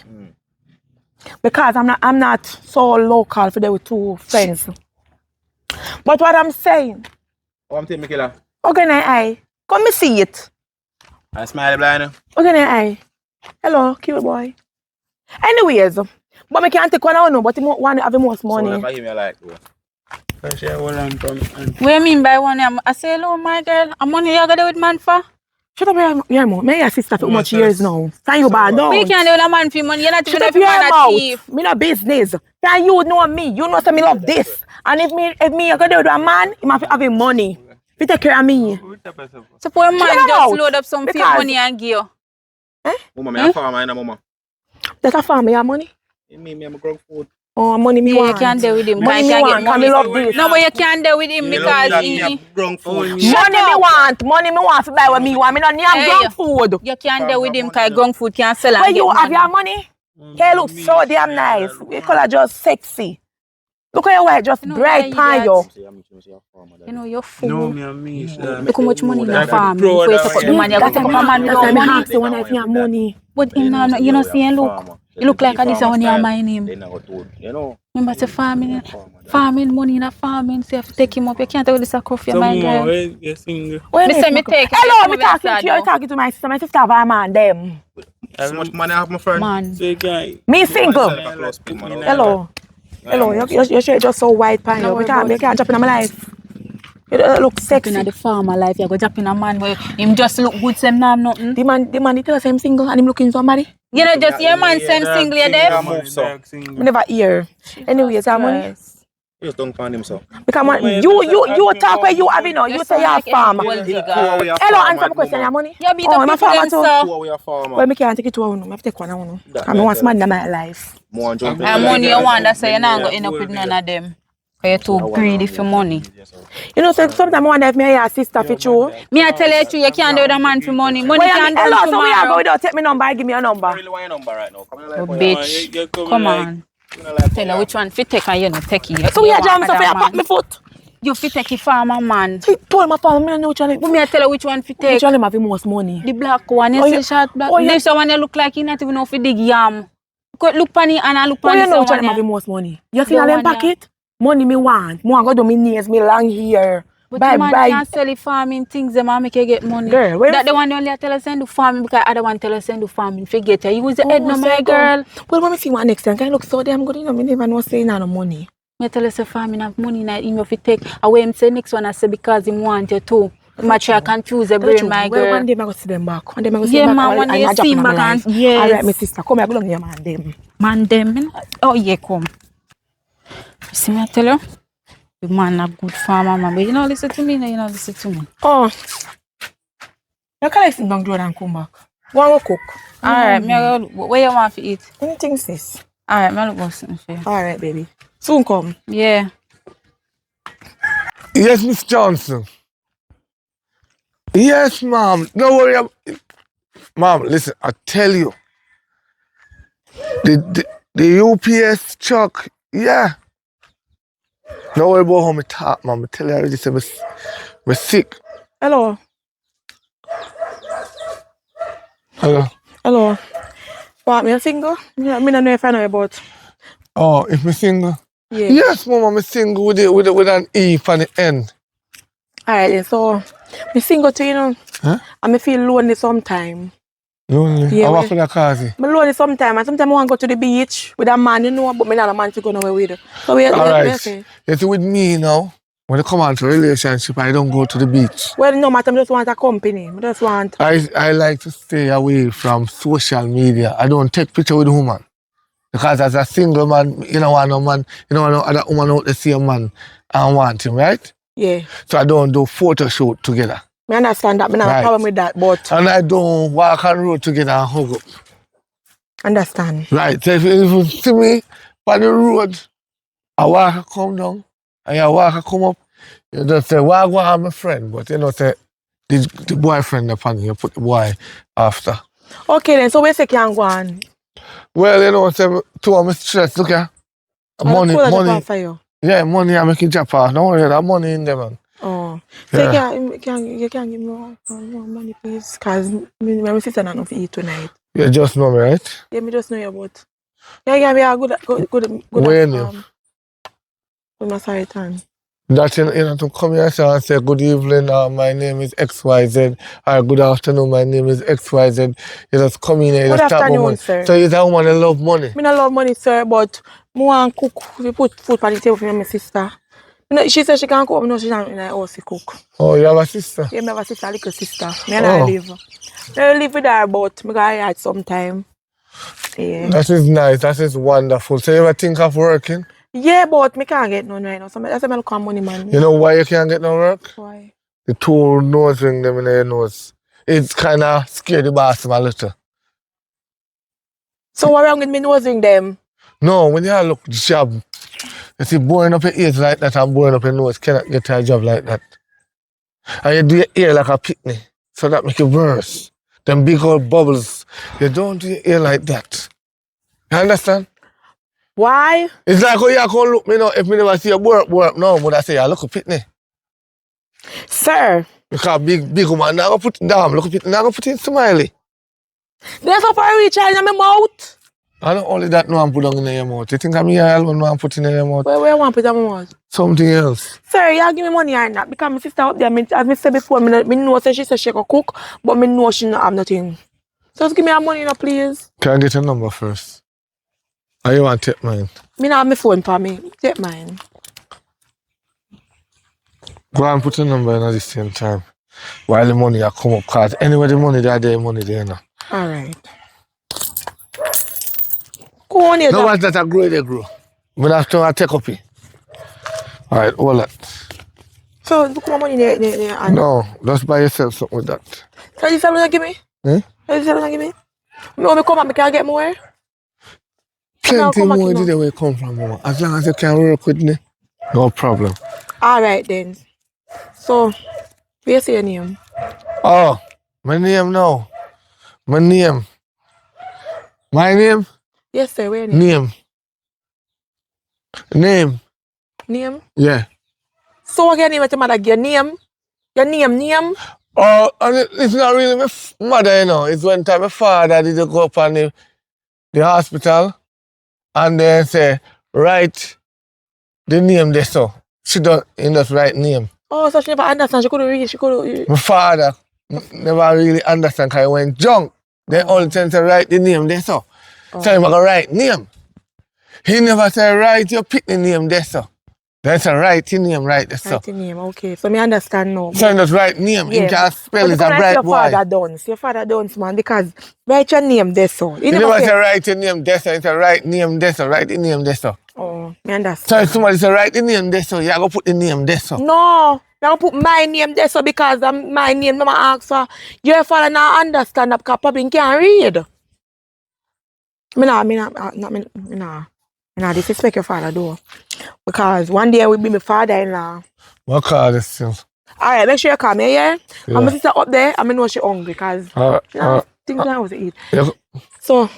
Because I'm not so local for them with two friends. But what I'm saying, Oh, I'm taking killer. okay, now come me see it. I smile blind. Okay, now hello, cute boy. Anyways, but me can't take one out no, but he want to have the most money. So if I give me a like, What you mean by one? I say hello, my girl. I'm money you gotta do with man for? Shut up your mouth. Me and your sister for how much years now? Can you bad down? We can't do with a man for money. You're not even Shut up if you your man a mouth. thief. Me no business. Can you know me? You know say me love this. And if me I go there with a man, he must have money. He take care of me. Suppose a man Shut just up. load up some fake Because- money and give you. Mama, me a farmer, and mama. That's a farm, your money. Me, I'm a grow food. Oh, money me Yeah, you want. can't deal with him. Money Because me you want. can Can get me money. love this? No, but you can't deal with him because he... grown food. Money me want. Money me want to buy what me want. Me not need Hey. junk food. You can't deal with him because grown food can't sell and When get you have money. your money, hair look so damn nice. Your color just sexy. Look at your hair just You know, bright yeah, pan you you. You know, you're fool. No, me and me. Look how much money in the That's farm. the pro Before you that suck up way. the man, you go That's fuck up a man why without me money. ask you when I have money. But him now, you know, see him look. You look like a this one you my name. You know. Remember, say farming money in a farming. So you have to take him up. You can't tell this a coffee, Some my more, girl. where you single? When Me is say me my- take it, Hello, come me over talking outside to you. now. I'm talking to my sister. My sister have a man, them. So much money I have, my friend. Man. So you can't... Me single. Hello. Hello. Hello, your shirt just so white pan No you. worry You can't about jump in my life. You don't look Drop in sexy. the farmer life, you go drop in a man where him just look good, same now nothing. The man he tell us I'm single and him looking somebody. You know, just your man same single, you there? Me never hear. Anyways, that money. You just don't find him so. Because you talk where you have you know. You say you're a farmer. Hello, answer my question. Your money. You beat Oh, up I'm a people farmer them, too. sir. Who are we a farmer? Well, me can't take it to one. I have to take one. I That want matters. man in my life. More jumping. And money you want, that's why you're not going to end up with none of them. Because you're too greedy for money. You know, so sometimes I wonder if me and your sister fit you. Me, I tell you the truth, you can't do with a man for money. Money Well, can't hello, do so we are tomorrow. going to take me number and give me a number. I really want your number right now. Come here, Oh, like, bitch. Come on. Tell her which one fit take and you not take it. So we are You jam want so for other you pop man. me foot. You fit take it farmer man. He told my father, me know which one. But me I tell her which one fit take. Which one have the most money? The black one, you Oh, see you- short black. oh, you- This one you look like you not even know if you dig yam. Look pan it and I look Oh, pan you this know which one one. have the Yeah. most money? You see The all them one, yeah. pocket? Money me want. Me want go do me nails, me long hair. But Bye the man bye. can't sell the farming things, them and make you get money. Girl, where that you- the one only tell us send do farming because other one tell us send do farming. Forget it. You use the head no Oh, my so girl. Well, when me see one next time, can I look so damn good? You know, me never know saying no money. Me tell us the farming have money in it, him if you take away him say next one I say because him want you too. Much I confuse the Tell the brain, truth. my Well, girl. one day I go see them back. One day I go see Yeah, them back. man, when and you I drop see in back my and life. yes. Alright, my sister. Come here, go down here, man. Them. Man, them. Oh, yeah, come. See me, I tell you. The man a good farmer, man. But you know, listen to me, no, you know, listen to me. Oh. You can't sit down the road and come back. Go and go cook. Alright, me a go look. Where you want to eat? Anything, sis. Alright, me a look for something for you. Alright, baby. Soon come. Yeah. Yes, Miss Johnson. Yes, ma'am. Don't worry. Ma'am, listen, I tell you. The UPS truck, yeah. Don't worry about how me talk, ma'am. I tell you already, say me sick. Hello. Hello. Hello. What, me a single? Me don't know if I know about. Oh, if me single? Yeah. Yes, ma'am, I'm single with an E on the end. Alright then, so me single too, you know. Huh? And me feel lonely sometimes. Lonely? Yeah, How we- could I cause it? Me lonely sometimes, and sometimes I want to go to the beach with a man, you know, but me not a man to go nowhere with. So we Alright. say. You see, with me now, when it come on to relationship, I don't go to the beach. Well, no matter, I just want a company. I just want. I like to stay away from social media. I don't take picture with woman. Because as a single man, you don't want no man, you don't want no other woman out to see a man and want him, right? Yeah. So I don't do photo shoot together. Me understand that. Me not have a Right. problem with that, but And I don't walk on road together and hug up. understand. Right. So if you see me on the road, I walk and come down, and you walk and come up, you just say, well, I go have my friend, but you know, say, the boyfriend upon you put the boy after. Okay then, so we say can go on. Well, you know, say, two of my stress, look here. Money, For you. yeah, money I make it drop off. Don't worry, that money in there, man. Oh. So Yeah. you can give me more money, please? Because my sister not enough to eat tonight. You just know me, right? Yeah, me just know you about. Yeah, me a good Where at, you? with my side hand. That you know, to come here and say, good evening, my name is XYZ, or good afternoon, my name is XYZ. You just come in here, you Good just talk about afternoon, money. sir. So you're a woman that love money. Me not love money, sir, but me want cook. We put food on the table for my sister. She said she can cook, but no, she not in the house to cook. Oh, you have a sister? Yeah, me have a sister, a little sister. Me and I live. I live with her, but me go out sometime. Yeah. That is nice, that is wonderful. So you ever think of working? Yeah, but me can't get none right now. So that's why I look at money, man. You know why you can't get no work? Why? The two nose ring them in your nose. It's kind of scare the boss a little. So what wrong with me nosing them? No, when you look job, you see boring up your ears like that and boring up your nose cannot get a job like that. And you do your ear like a picnic, so that make it worse. Them big old bubbles, you don't do your ear like that. You understand? Why? It's like how you can look me now, if me never see you work now, would I say you look a picnic. Sir. Because big woman, now go put down, look a picnic, now go put in smiley. There's a far reach in my mouth. I don't only that no one put down in your mouth. You think I'm here alone no one put in your mouth? Where I want to put my mouth? Something else. Sir, you give me money or not? Because my sister up there, as I said before, me know she said she can cook, but me know she not have nothing. So just give me her money now, please. Can I get your number first? Or you want to take mine? Me not have my phone for me. Take mine. Go and put your number in at the same time. While the money I come up, because anyway the money there money there now. Alright. Go on here, No, Jack. what's that I grow, they grow. But after I take up it. Alright, hold that. So, look my money there. And No, just buy yourself something with that. so you say you give me? Eh? You say you give me? When me come back, me can get more? Plenty come back, more you know. did where you come from, mama. As long as you can work with me, no problem. Alright then. So, where's your name? Oh, my name now. My name. My name? Yes, sir, where your name? Name. Name? Yeah. So what your name with your mother? Your name? Your name? Oh, and it's not really my mother, you know. It's one time my father did go up on the hospital and then say, write the name there so. She don't just write name. Oh, so she never understand. She couldn't read. My father never really understand because he went drunk. They all tend to write the name there so. So he going to write name. He never say write your picnic name there so. That's a right name, right? So. Right name, okay. So me understand now. So that's right name. Him can spell But is come a like bright your boy. father done. Your father done, man, because write your name there so. You never say right name there, so it's a right name there, so right the name there, so. Oh, me understand. So if somebody say write the name there, so you go put the name there, so. No, now put my name there so because my name never ask for your father now understand that because probably can't read. Me nah disrespect your father though. Because one day will be my father-in-law. What call this thing? Alright, make sure you come here, yeah? Yeah. And my sister up there, I know she hungry because things I was to eat. Yeah. So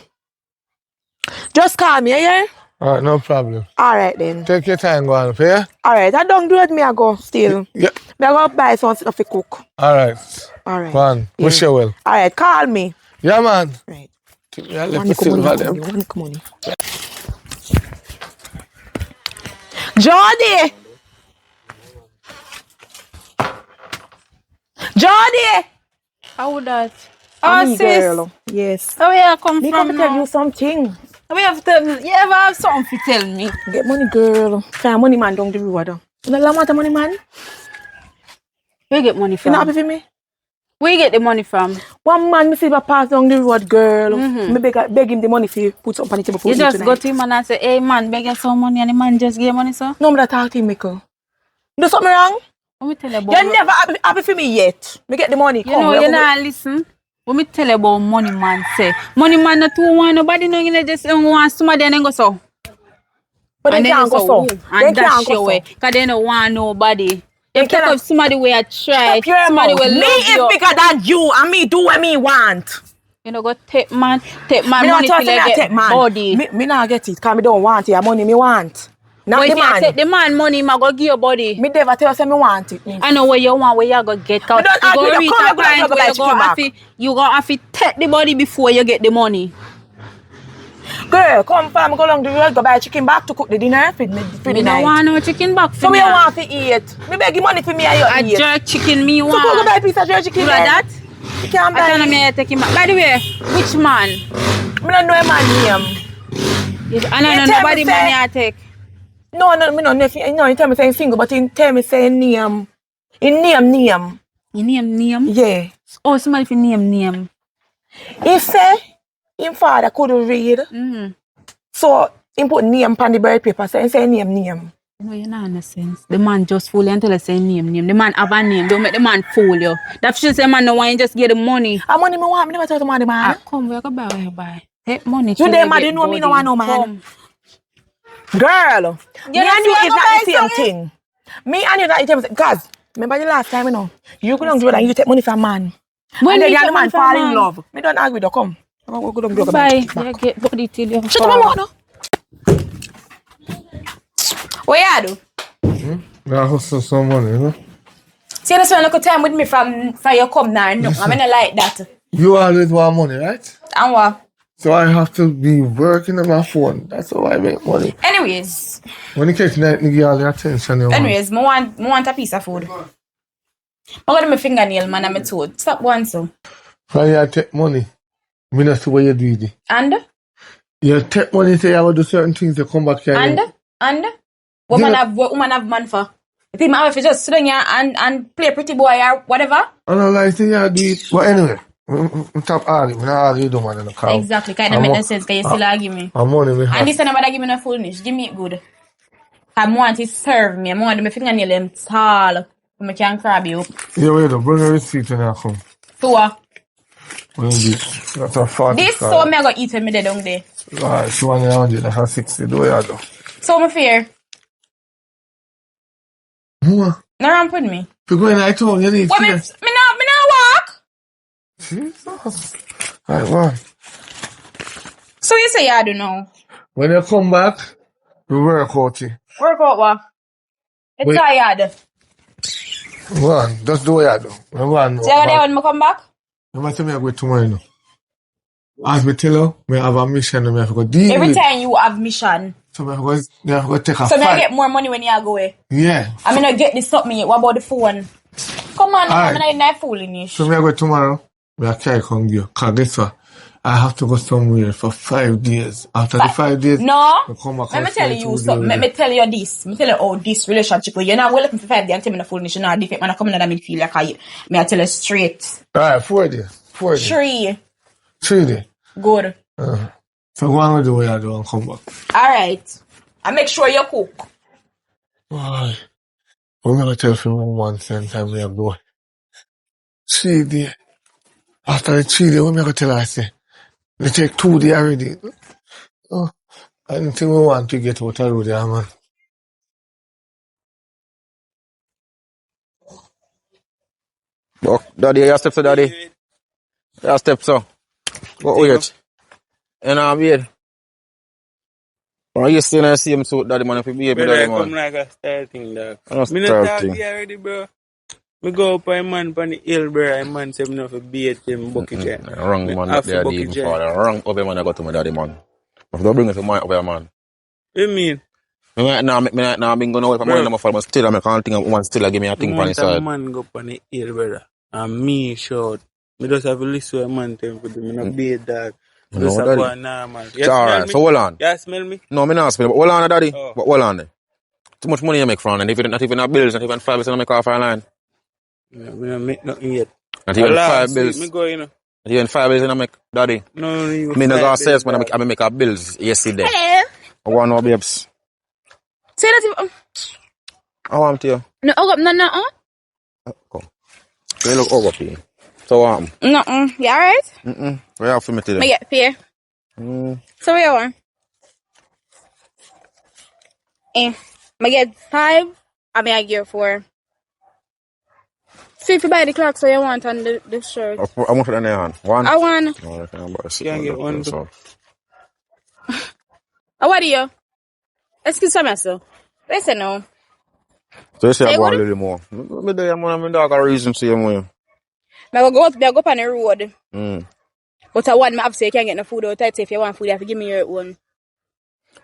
just call me, yeah? Alright, no problem. Alright then. Take your time, go on, okay? Alright, I don't do it, me I go still. Yeah. Me I go buy some stuff to cook. Alright. Alright. Go on. Yeah. Wish you well. Alright, call me. Yeah, man. Right. I left the silver them. Money. Jody! Jody! How that? I'm Oh, me, sis. girl. Yes. Where you come Me from come to tell now? you something. We have to, you ever have something to tell me? Get money, girl. Find money man down the road. You know what money man? Where you get money You from? not happy for me? Where you get the money from? One man me see a pass down the road, girl. Me beg him the money for put something on the table for You just tonight. go to him and say, hey man, beg you some money, and the man just give money, so? No, me that talk to him, Michael. Do something wrong? Let me tell you about You never happy for me yet. Me get the money. You know, you not listen. Let me tell you about money man say. Money man not too want nobody, no, you know, just want somebody and then go so. But And they then can't you go so, so. and They dash can't your go way. so. Because they don't want nobody. They You pick cannot- up somebody where you try, Stop your somebody mouth. will Me love is you. bigger than you and me do what me want. You know, go take man Me money not till trust me you I get take man. body. Me not get it because me don't want it. Money me want. Not But the if you man. take the man money, I go give your body. Me never tell you say me want it. I know where you want, where you go get. Cause Me don't you argue go with you. reach Come a here, go point go where buy you go chicken back. you go have to take the body before you get the money. Girl, come from go along the road, go buy chicken back to cook the dinner for the Me night. don't want no chicken back for So me. me want to eat. Me beg you money for me and you A eat. jerk chicken me So want. go buy a piece of jerk chicken. You like then. that? You can't I buy tell it. me I take him back. By the way, which man? Me don't know a man name. I don't know tell nobody me say- money I take. No, me no nephew. No, he tell me saying single, but he tell me saying name. In name. You name? Yeah. Oh, somebody for name. He say him father couldn't read. So he put name on the bird paper, so he say name. You know, you not understand. The man just fool you until I say name. The man have a name. Don't make the man fool you. That should say man no want you just get the money. How money me want? Me never tell the money, man. Come, we go buy what you buy. Take money. You them mad, you know me no want no man. Come. Girl, me You know and you see I is go not buy the same something? thing. Me and you not the same thing. Cause remember the last time, you know, you go down the road and you take money from man. When And then you you and take the man money from fall man? in love. Me don't argue with you, come. Go down the road, go Bye. chicken back. You get body till you Shut up, my mouth now. What you do? I hustle some money, you know? See, that's when you could time with me from you come now. No, I'm not like that. You always want money, right? And what? So I have to be working on my phone. That's how I make money. Anyways, When you catch that nigga all the attention you want. I want a piece of food. I got my fingernail, man, and my toe. Stop one so. When you take money, me not see what you do with it. And? You take money, say I will do certain things, you come back here. And? What Yeah. woman have man for? You think I have to just sit down here and play pretty boy or whatever? I don't like to you do it. But anyway, I'm top arguing. I'm not arguing with man in the car. Exactly, kind of make no sense because you still argue me. I'm money me And have. this time I give me no foolish. Give me it good. I want to serve me. I want my fingernail them tall. So I can grab you. Yeah, wait up. Bring a receipt when I come. So what? When you that's a 40 This card. so me I go eat when me dead down there. Alright, 100, that's a 60. Do you do? So me fear. More. No ramp with me. If you go in that town, you need What me fear. not walk? Jesus. Alright, man. So you say you do now. When you come back, we work out it. Work out what? It's Wait. tired. Go on, just do what you do. Go on. So you go there when me come back? No matter me, I go tomorrow. No. As me tell you, me have a mission and me have to go deal Every with. time you have mission. So me have to go take a So me I fight. get more money when you go away. Yeah. I mean I get this something yet. What about the phone? Come on, Alright. I'm not fooling you. So me I go tomorrow. Me I carry come you. Cause guess what? I have to go somewhere for 5 days. After the 5 days, No. I come back Let and me tell spend you 2 days something. with Let you. me tell you this. Let me tell you how this relationship with you. You're not well looking for 5 days and tell me the fullness. You're not different. Man, I come in and feel like I tell you straight. Alright, 4 days. 4 days. 3. 3 days. Good. So go on with the way I do and come back. Alright. And make sure you cook. Why? We're gonna tell you 1 cent time we have go. 3 days. After the 3 days, we're gonna tell her, I say, they take 2 days already. Oh, I don't think we want to get out of the road there, man. Oh, daddy, your steps, daddy. Your steps, so. Go wait. And I'm here. You still in the same suit, daddy, man. If you behave, Brother, daddy, I come man. like a style thing, dog. I don't Me not start talk to thing. you already, bro. Me go up a man on the hill, bro. A man say me not for beat him bucket jet. Wrong Me man that have they to are bucket even jet. for. Wrong over man I got to my daddy, man. If don't bring it to my over, man. You mean? Me right now, been going away for money, Bro, I'm for, but still, I'm a can't think of one still, give me a thing on want his a side. man go up on the hill, brother. And me short. Me just have to listen to a man tell me to do. Me not beat, dog. Me just No, have to go daddy. on normal. You smell Alright, me? so hold on. You smell me? No, me not smell, but hold on, daddy. Oh. But hold on. There. Too much money you make from, and if you not even have bills, not even 5 bills, you make off our line. We don't make nothing yet. Not even 5 Last week, me bills. go, you know. Not even 5 bills, you make, daddy. No, you Me no go 5 sales, bills, man, dog. I make our bills yesterday. Hello. I want no babes. Say that. I want to you. No, no. Come. So you look over here. So, No, you alright? what you have for me Me today? get fear. So where you want? Me get 5. I mean I get 4. See if you buy the clock so you want on the shirt. I want to in your hand. One. I want. Oh, I can't buy it. Can't get one. So. What do you? Excuse me, sir. Listen now. So you say I Say go on a good? little more. Me there, man, my dog a reason to see him with Me go up on the road. you. But I want me have so you can't get no food out. Say if you want food, you have to give me your own.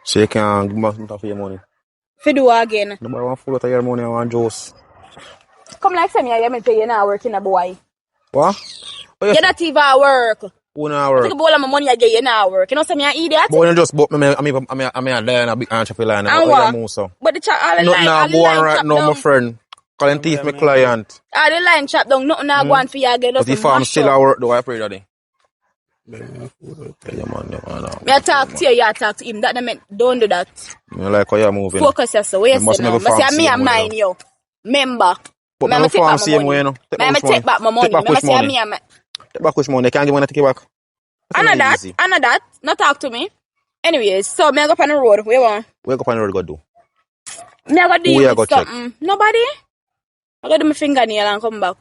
So you can give me something for your money. If you do again. Nobody want food out of your money, I want juice. Come like say me, I mean say you're not working a boy. What? Oh, yes. You're not even work. One I hour. take a bowl of my money I get you not work. You know say me an idiot? But when you just bought me, I mean, there in a big ancho line. And Oh, yeah, what? move so. But the chat all the Nothing line, now all the go on line right chop now, my down. friend. Calling thief, my client. All the line chop down, nothing now go on for you again. But Just if I'm mash still at up. work, though, I pray, daddy. Buy me food out Yeah, man, Me I talk to you, you talk to him. That meant don't do that. You like how you're moving. Focus yourself. What you Remember, say now? never Me say farm me same and way, mine you. Remember. But Me never take back farm my same money. way, no. Take Me back which take back my money. Take back Me which say money? me and Take back which money? Can't give money to take it back. I know that. Easy. I know that. Not talk to me. Anyways, so me I go up on the road. Where you want? Wake up on the road, go do. Me I go Who deal you with go check? something. Nobody? I go do my fingernail and come back.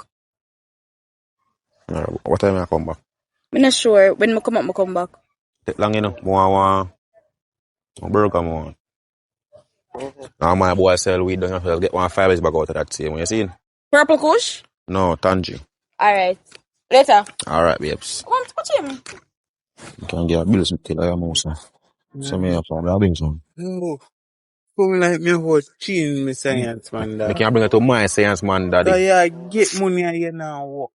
What time I come back? I'm not sure. When I come up, I come back. Take long, you know. More burger, more. Now my boy sell weed, don't you get 1 5 back out of that same. You see? Purple kush? No, Tangy. Alright. Later. Alright, babes. What's him? You can get bills with kill your mouse. So me have some, I'll bring some. No. Come like me whole change me science, man, Me dog. can bring it to my science man, So daddy. yeah, get money and you now work.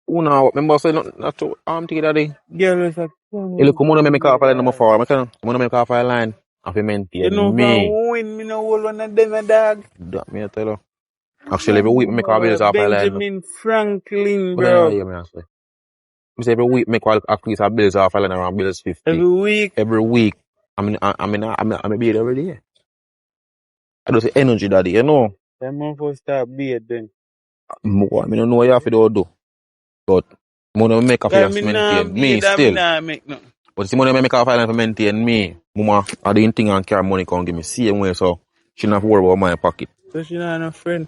Who now? Remember say not to take daddy. Girl is a You look, money make off a line number dog. 4. Money make off a line. Of you You know, maintain me. from when me no hold one of them, dog. That me I tell you. Actually, every week me make our bills off a line. Benjamin Franklin, What I bro. hear me say? Me say every week make our piece of bills off a line around bills 50. Every week. Every week. I'm a beat every day. I do say energy, daddy, you know. That man for start beard then. More, I don't know what you have to do. But money make off a Cause line me to nah maintain me beard and me still. nah make nothing. But see money make off a line to maintain me. Mama, I didn't think and carry money can give me same way, so she not have to worry about my pocket. So she not no friend.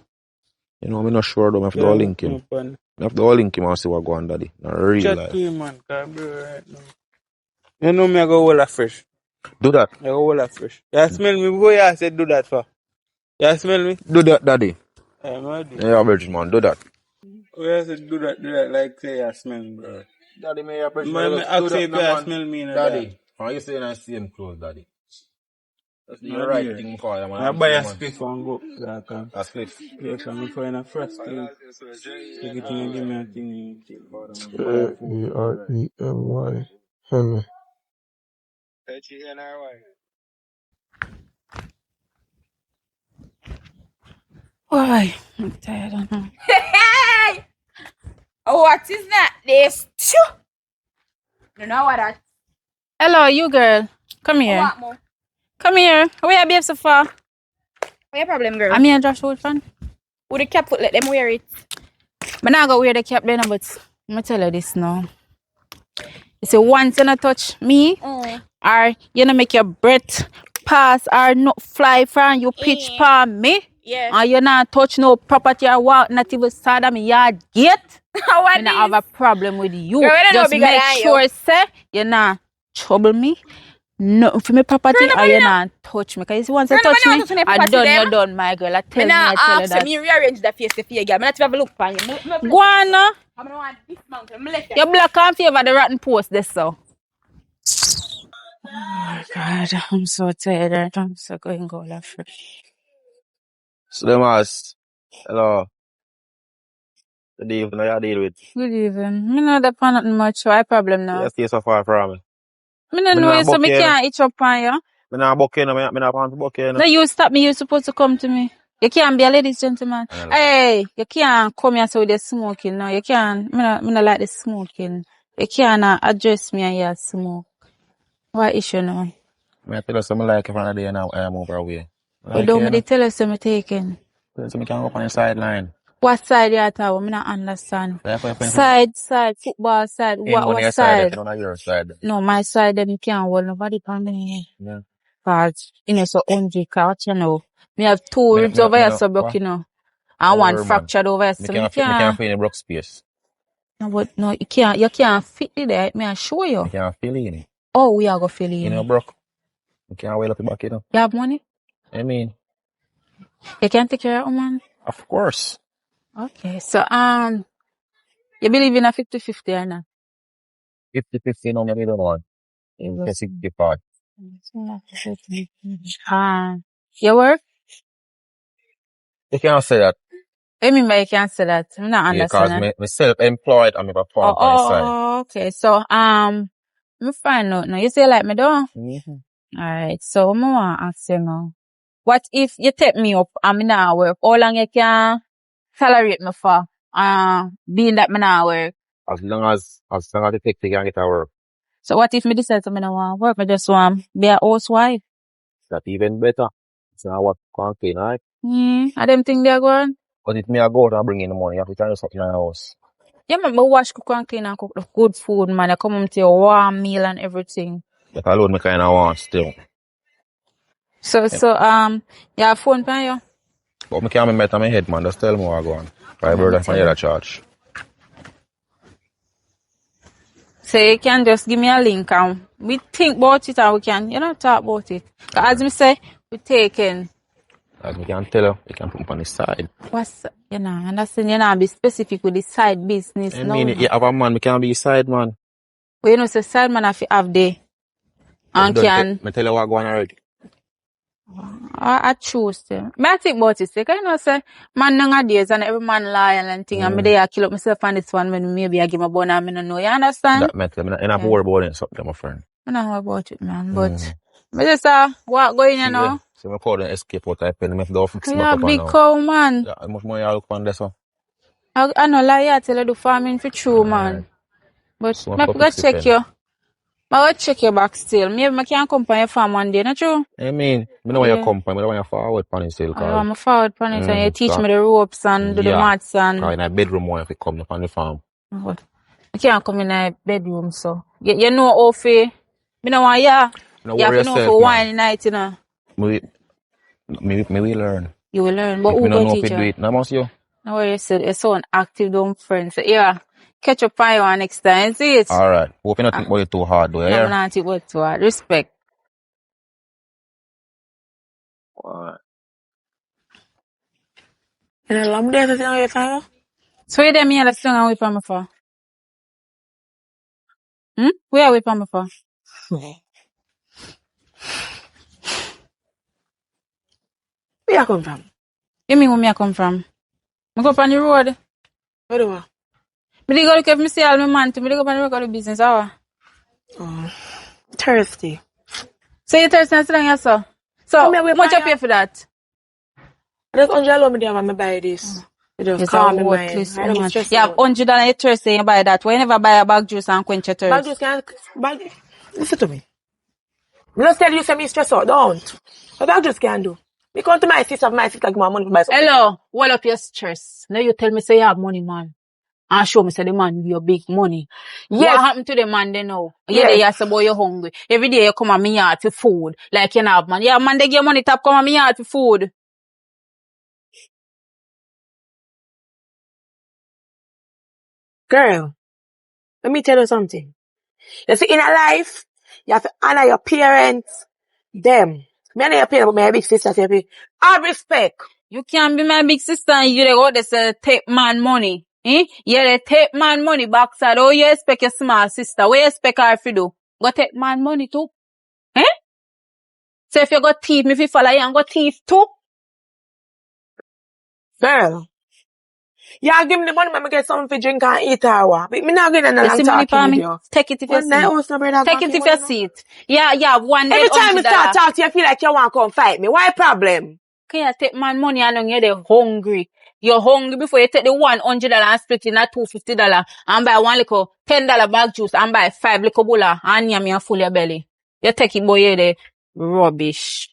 You know, I'm not sure though. I have to go link him. I have to go link him and see what go on, daddy. Not real Chat life. to him, man. Cause bro, right now. You know me, I go hold a fresh. Do that. I go hold a fresh. You smell me before you said do that for. You smell me? Do that, daddy. I'm ready. Yeah, virgin man. Do that. Oh, you said do that, like say you smell me, bro. Daddy, may I virgin Man, me man. ask Do you that, if no, you man. smell me in a Daddy. Are you saying I same clothes, daddy? That's the No, right dear. thing for you, man. I buy a spliff and go. Like, A split. yeah, cause me find a fresh thing. Take it in and give me a thing. Buy a food. Jeremy. And Why? I'm tired of now. Hey! Oh, what is that? This. You know what that? Hello, you girl. Come Oh, here. what more? Come here. Where you behave so far? What's your problem, girl? I'm here, Josh Woodfan. Who the cap foot let them wear it? I'm not going to wear the cap then, but I'm going to tell you this now. You see, once you not touch me, or you not make your breath pass, or not fly from you pitch palm me, and you not touch no property or walk, not even side of me yard gate, I not have a problem with you. Girl, we don't know Just bigger make than sure, you. say, you not trouble me. No, for me property, Girl, or you nobody not touch me. Because you see, once Girl, you touch nobody me, want to touch any I property done, them. you done, my girl. I tell me, Now I tell you ask that. me rearrange the face to fear, girl. I'm not have a look for you. Go on, no. I'm gonna want this mountain. I'm You black and favor the rotten post, this so. Oh God, I'm so tired. I'm so going to go laugh. Slemas. Hello. Good evening. How you deal with? Good evening. Me know that for nothing much. So I problem now. You stay so far from me. Me no Me know you, not so me buck you. can't itch up on you. Me not buck you. Me not want to buck you. No, you stop me. You supposed to come to me. You can't be a ladies gentleman. I know. Hey, you can't come here so with the smoking now. You can't. Me not like the smoking. You can't address me and you smoke. What issue now? Me tell you something like if I day now I move away. But Like don't you me know. they tell us I'm taking. So me can go up on the sideline. What side you at? I not understand. Like if Side, football side. ain't one What your side, if side? you don't on your side. No, my side them can't hold nobody on me. Yeah. Cause you know so hungry couch, you know. Me have two ribs over Me here no so broke, what? you know. And Don't one worry, man. fractured over here. Me So me can't can't feel any broke space. no, but no, you can't fit it there. Me I show Me you. can't feel any. Oh, we are go feel You know it. broke. Me can't wheel up your back, you know. You have money? I mean, You can take care of a man? of course. Okay. So you believe in a 50-50 or not? 50-50, no, maybe don't want. It was 65. you work? You can't say that. I mean by you can't say that. I'm not Because understanding. me self-employed and me perform on the side. Okay. So me find out now. You say like me though? Mm-hmm. Alright, so I want to ask you now. What if you take me up and me not work? How long you can tolerate me for? Being that me not work. As long as you take to get a work, So what if me decide to me not want work? I just want be a housewife. that even better. It's not what can't clean, right? I them think they're going. But if me I go out and bring in the money, you have to try something in the house. Yeah, man, me wash, cook and clean and cook the good food, man. I come home to a warm meal and everything. That alone me kind of want still. So, you have phone for you? But me can't remember in my head, man. Just tell me what I go on. My brother from the other church. So you can just give me a link and we think about it and we can, talk about it. 'Cause as me say, we taking. As me can tell you can put me on the side. What's, understand, be specific with the side business. I No, mean, you have a man, me can't be side man. But say side man have the, and can, Me tell you what go on already. I choose them. May I think about it, because say, man nowadays and every man lie and thing, and me there kill up myself on this one when maybe I give my bone and me no know, you understand? That matter. I don't worry about it, something, my friend. I don't know about it, man, but, me just, what going on now? So me call the escape out, I pen, me do fix You back have up big now. cow, man. Yeah, how much money I look on this one? I know lie, I tell you do farming for true, man. But, So me I go fix the check pen. you. I go check your back still. Maybe I can come on your farm one day, not true? I mean, me know where you come from, me know where you forward pan still, I'm cause. a forward pan it and you teach me the ropes and do the maths and... Cause in a bedroom where you come on the farm. But I can't come in a bedroom, so... You know how for... Me no want ya. No You have worry to know yourself, for man. wine night, you know. Me will learn. You will learn. But If who me go don't know if teach you do you? it, no must you. No worry, you're so an active dumb friend. So yeah, catch up on you one next time, see it? Alright. Hope you not think about it too hard, though, No, yeah? I'm not think about too hard. Respect. You know, I'm there to tell you, fire. So where them here that's strong and whip on me for? Where are whip on me for? Where you come from? You mean where me I come from? I go up on the road. Where do you? Me dey go look if me see all my man to me dey go up on the road go do business, how? Thirsty. So you thirsty and sit down here, sir? So, Come here, how we much you buy pay for that? Just $100 me there when I buy this. It just It's a calm my mind. worthless I don't woman. stress You have out. $100 you thirsty and you buy that. Why you never buy a bag juice and quench your Bag thirst? juice can't listen to me. Me just tell you say me stress out, don't. What bag juice can do? Me come to my sister give me money to buy something. Hello, what up your stress? Now you tell me say you have money, man. And show me say the man give you big money. What Yes. happened to the man then now? Yeah, Yes. they say boy you're hungry. Every day you come at me yard for food. Like you know have man. Yeah, man they give money tap come at me yard for food. Girl, let me tell you something. You see, in a life, you have to honor your parents, them. Me honor your parents, but my big sister say, I respect. You can't be my big sister and you they go they say take man money. Eh? Yeah, they take man money backside. Oh, you expect your small sister. What you expect her to do? Go take man money too. Eh? So if you got thief, me if you follow you and go thief too. Girl, you give me the money, me get something to drink and eat or what. Me not getting no You long see money talking for with me? you. Take it if you One night, see it. house, no brother, Take it if you see it. Yeah, one Every dead time you start $100. talking, you feel like you want to come fight me. Why problem? Can you take man money and you're there hungry? You're hungry before you take the $100 and split in at $250 and buy one little $10 bag juice and buy 5 little bula and yam and full your belly. You take it boy you're there rubbish.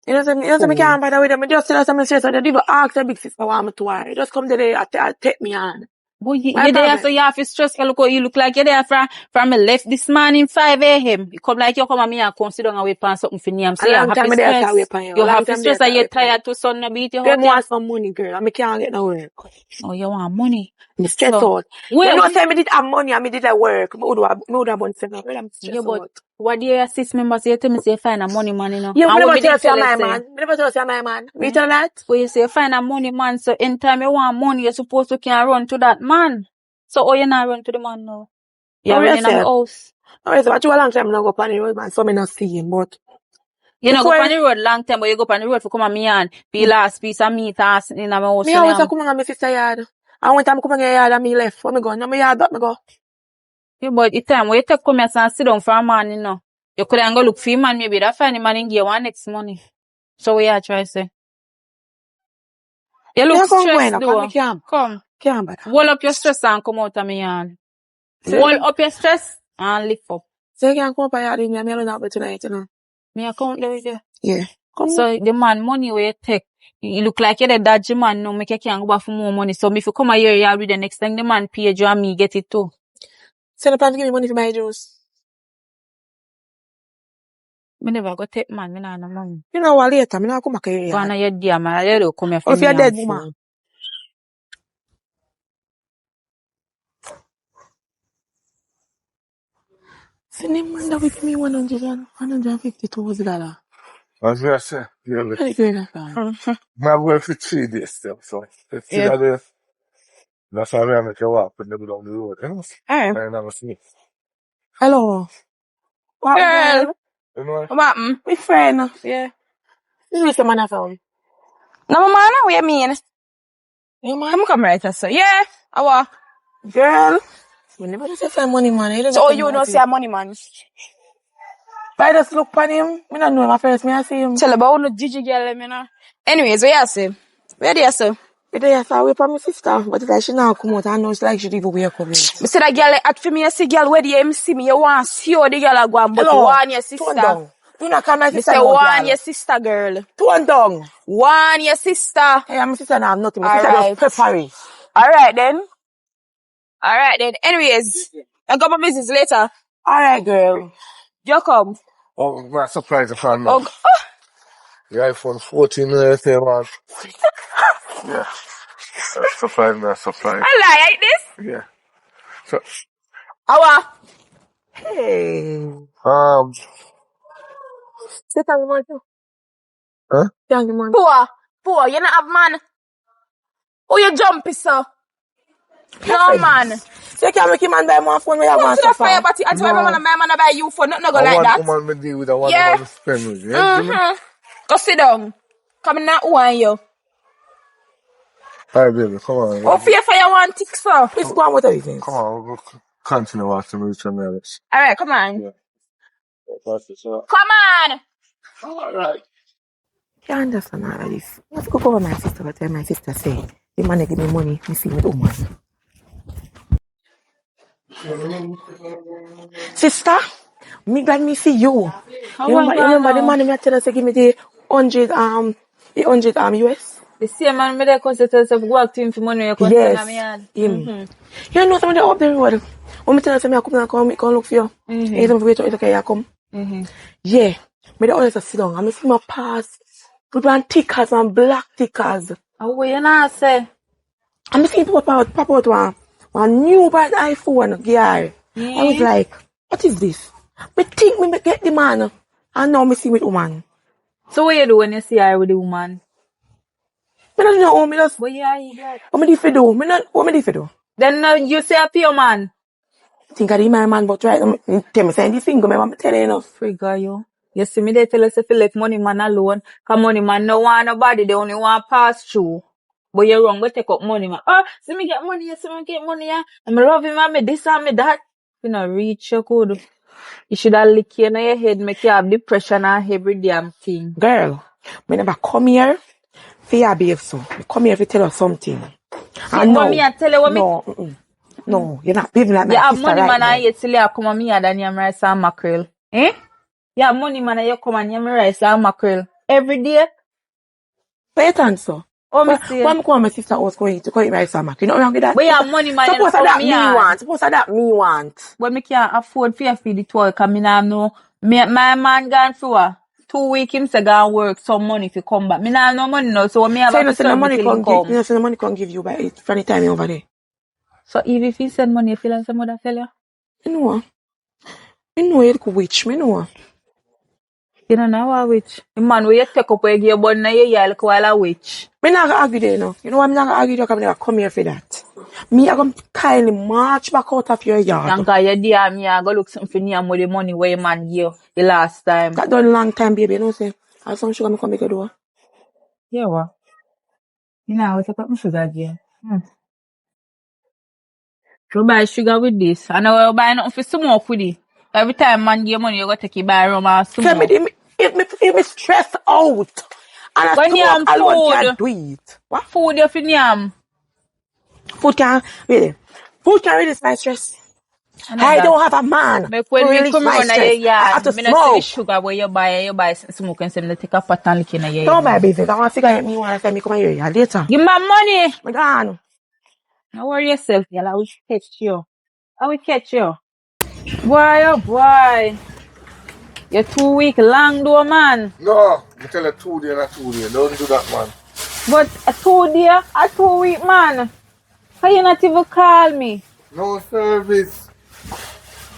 You know what I can't bother with them. I just tell us I'm stressed. I don't even ask the big sister what I'm to her. Just come today and take me on. Boy, Why you're there problem? so you have to stress. You look like you're there from me left this morning 5 a.m. You come like you come at me and come sit down and wait for something for name. So A you long have time to I there stress. to wait for you. You A long have to time stress there and you're to wait for you. tired to son to beat you Them out. want some money, girl. I can't get no work. Oh, you want money? I'm stressed So, out. where? You know, say me did have money and me did that work. Me would have been stressed out. I'm stressed Yeah, but out. what do you assist members? You tell me say you find a money man, you know. You And never what me tell did us you're tell you my say? man. Me never tell us you're my man. We tell that? But you say you find a money man, so anytime you want money, you're supposed to can run to that man. So, you not run to the man now? You're running on my house. Alright, so I do a long time I go up on the road, man, so me not see him, but You know, go before- on the road long time, but you go on the road for come on me and be last piece of meat and in my house. me always come on my sister yard. And one time I come on your yard and me left. Where me go? Now my yard back me go. Yeah, but the time when you take come here and sit down for a man, you know, you could go look for a man, maybe that find the man in give one next money. So what you try to say? You look stressed though. Come. Can't bother. Wall up your stress and come out of me yarn. Wall up your stress and lift up. So you can come up your yard with me, I'm alone out tonight, you know. Me account there with you. Yeah. Come So the man money where you take, you look like you're the dodgy man now, make you can't go back for more money. So if you come here, you with the next time the man pay you and me get it too. Send a plan to give me money for my juice. Me never go take man, me nah no money. You know what, later, me not come back here. Go on your dear man, you don't come here for Or if me you're dead, and mama. food. Send him man that will give me $150,000. As I say, yeah, look. Very good, that's fine. My work for 3 days still, so let's see that there. That's why I make you walk when they go down the road, you know? Alright. And I'm see. Hello. What girl? You know? What happened? My friend. Yeah. This is the man I found. No, man, what you mean? Yeah, man. I'm come right, so yeah. Awa. Girl. We never just find money, man. So you don't see a money man. But I just look on him. I don't know him at first. I see him. Tell about no Gigi girl, you know. Anyways, what you say? Where do you say? But I saw away from my sister. But it's like she now come out. I know it's like she even wake up. Me say that girl at for me, I see girl where you see me, you want to see how the girl go on, but Hello. one your sister. Tone down. Do not call my Me sister. say no, one girl. your sister, girl. Tone down. One your sister. Hey, my sister now have nothing. My sister Alright. just peppery. Alright then. Anyways, I got my business later. Alright, girl. You come. Oh, my surprise if I know. Oh, The iPhone 14, let's say, man. Yeah. Surprise, man, surprise. I like this. Yeah. So, Awa. Hey. Sit down, man. huh? Thank you, man. Poor, you not have man. Oh, you jumpy, sir. No, man. So you can't make him man buy more phone when you Come want to the to fire party. That's why my man buy you for nothing go like that. One woman deal with a one Yeah. woman spend with you. Yeah, Go sit down. Come in now, who are you? Alright, baby, come on. Oh, fear for your one tick, sir. Please go on with everything. Come on, we'll continue watching the movie marriage. Alright, come on. Yeah. Come on! Alright. Can't understand all of this. Let's go over my sister, but tell my sister say, the man give me money, me see with woman. Sister, me glad me see you. How You I remember the now? man me tell us to give me the 100 US? The same man me there cause you tell us to go back to him for money you can send Yes, me yard. him. You know somebody up the road. When me tell us me I come look for you. And you don't wait till you come. Yeah. Me the others sit down and me see my pass. Put on tickers and black tickers. How will you not say? And me see it pop out one new brand iPhone gear. I was like, what is this? Me think me get the man. And now me see with woman. So what you do when you see her with the woman? Me don't know me just But yeah, you got. what me do do. What me do? Then you say a pure man. Think I the my man but right now tell me saying this thing go me tell you enough. Figure you. You see me they tell us if you let money man alone. Cause money man no want nobody, they only want pass through. But you're wrong, go take up money man. Oh, see me get money, see me get money, yeah. And I love him and me this and me that. You know, reach your good. You should have lick you in your head, make you have depression and every damn thing. Girl, me never come here for your behave so. Me come here to tell you something. See, what me I tell you what me. No, no, you're not behaving like my You have sister money right man now. and you till you come on me and yam rice and mackerel. Eh? You have money man and you come and yam rice and mackerel. Every day. Pay attention, so. Oh, me see. Why me come on my sister house going to call it rice and mac? You know wrong with that? But you have money man, you Suppose come that me me yard. want. Suppose that me want. But me can't afford for you feed it all, cause me nah no. My man gone for 2 weeks him say go work some money to come back. Me nah have no money now, so me have So you to know, send the serve money till he come give. come. You know, send the money come give you by it from the time you over there. So if he send money, you feel like some other fella? You know, you could witch. Me know. You don't know how witch. The man where you take up where you give bun na you like while a witch. Me not gonna argue there, no. You know why I'm not gonna argue there? Because I never come here for that. Me, I'm gonna kindly march back out of your yard. And cause you dear me, I go look something for name with the money where your man give you the last time. That done long time, baby. You know, say, I have some sugar, me come make you do. Yeah, what? You know, I take up my sugar again. You buy sugar with this. And now you buy nothing for smoke with it. Every time man give you money, you go take it buy rum and Tell me, smoke. if me stress out, and I When you smoke have alone can't food, do it. What? food you fi yam. Food can, really? Food can release my stress. I know I that. don't have a man Make to when me release come my around your stress. I have yard, to me not see the smoke. sugar where you buy smoke and say me take a pot and lick in your Don't buy yard. business. I want to figure out me want to say me come here later. Give me my money. Me gone. Don't worry yourself, girl. I will catch you. I will catch you. Boy, oh boy. You're 2 weeks long though, man. No, I tell you 2 days, not 2 days. Don't do that, man. But a 2 day, a 2 week, man. How you not even call me? No service.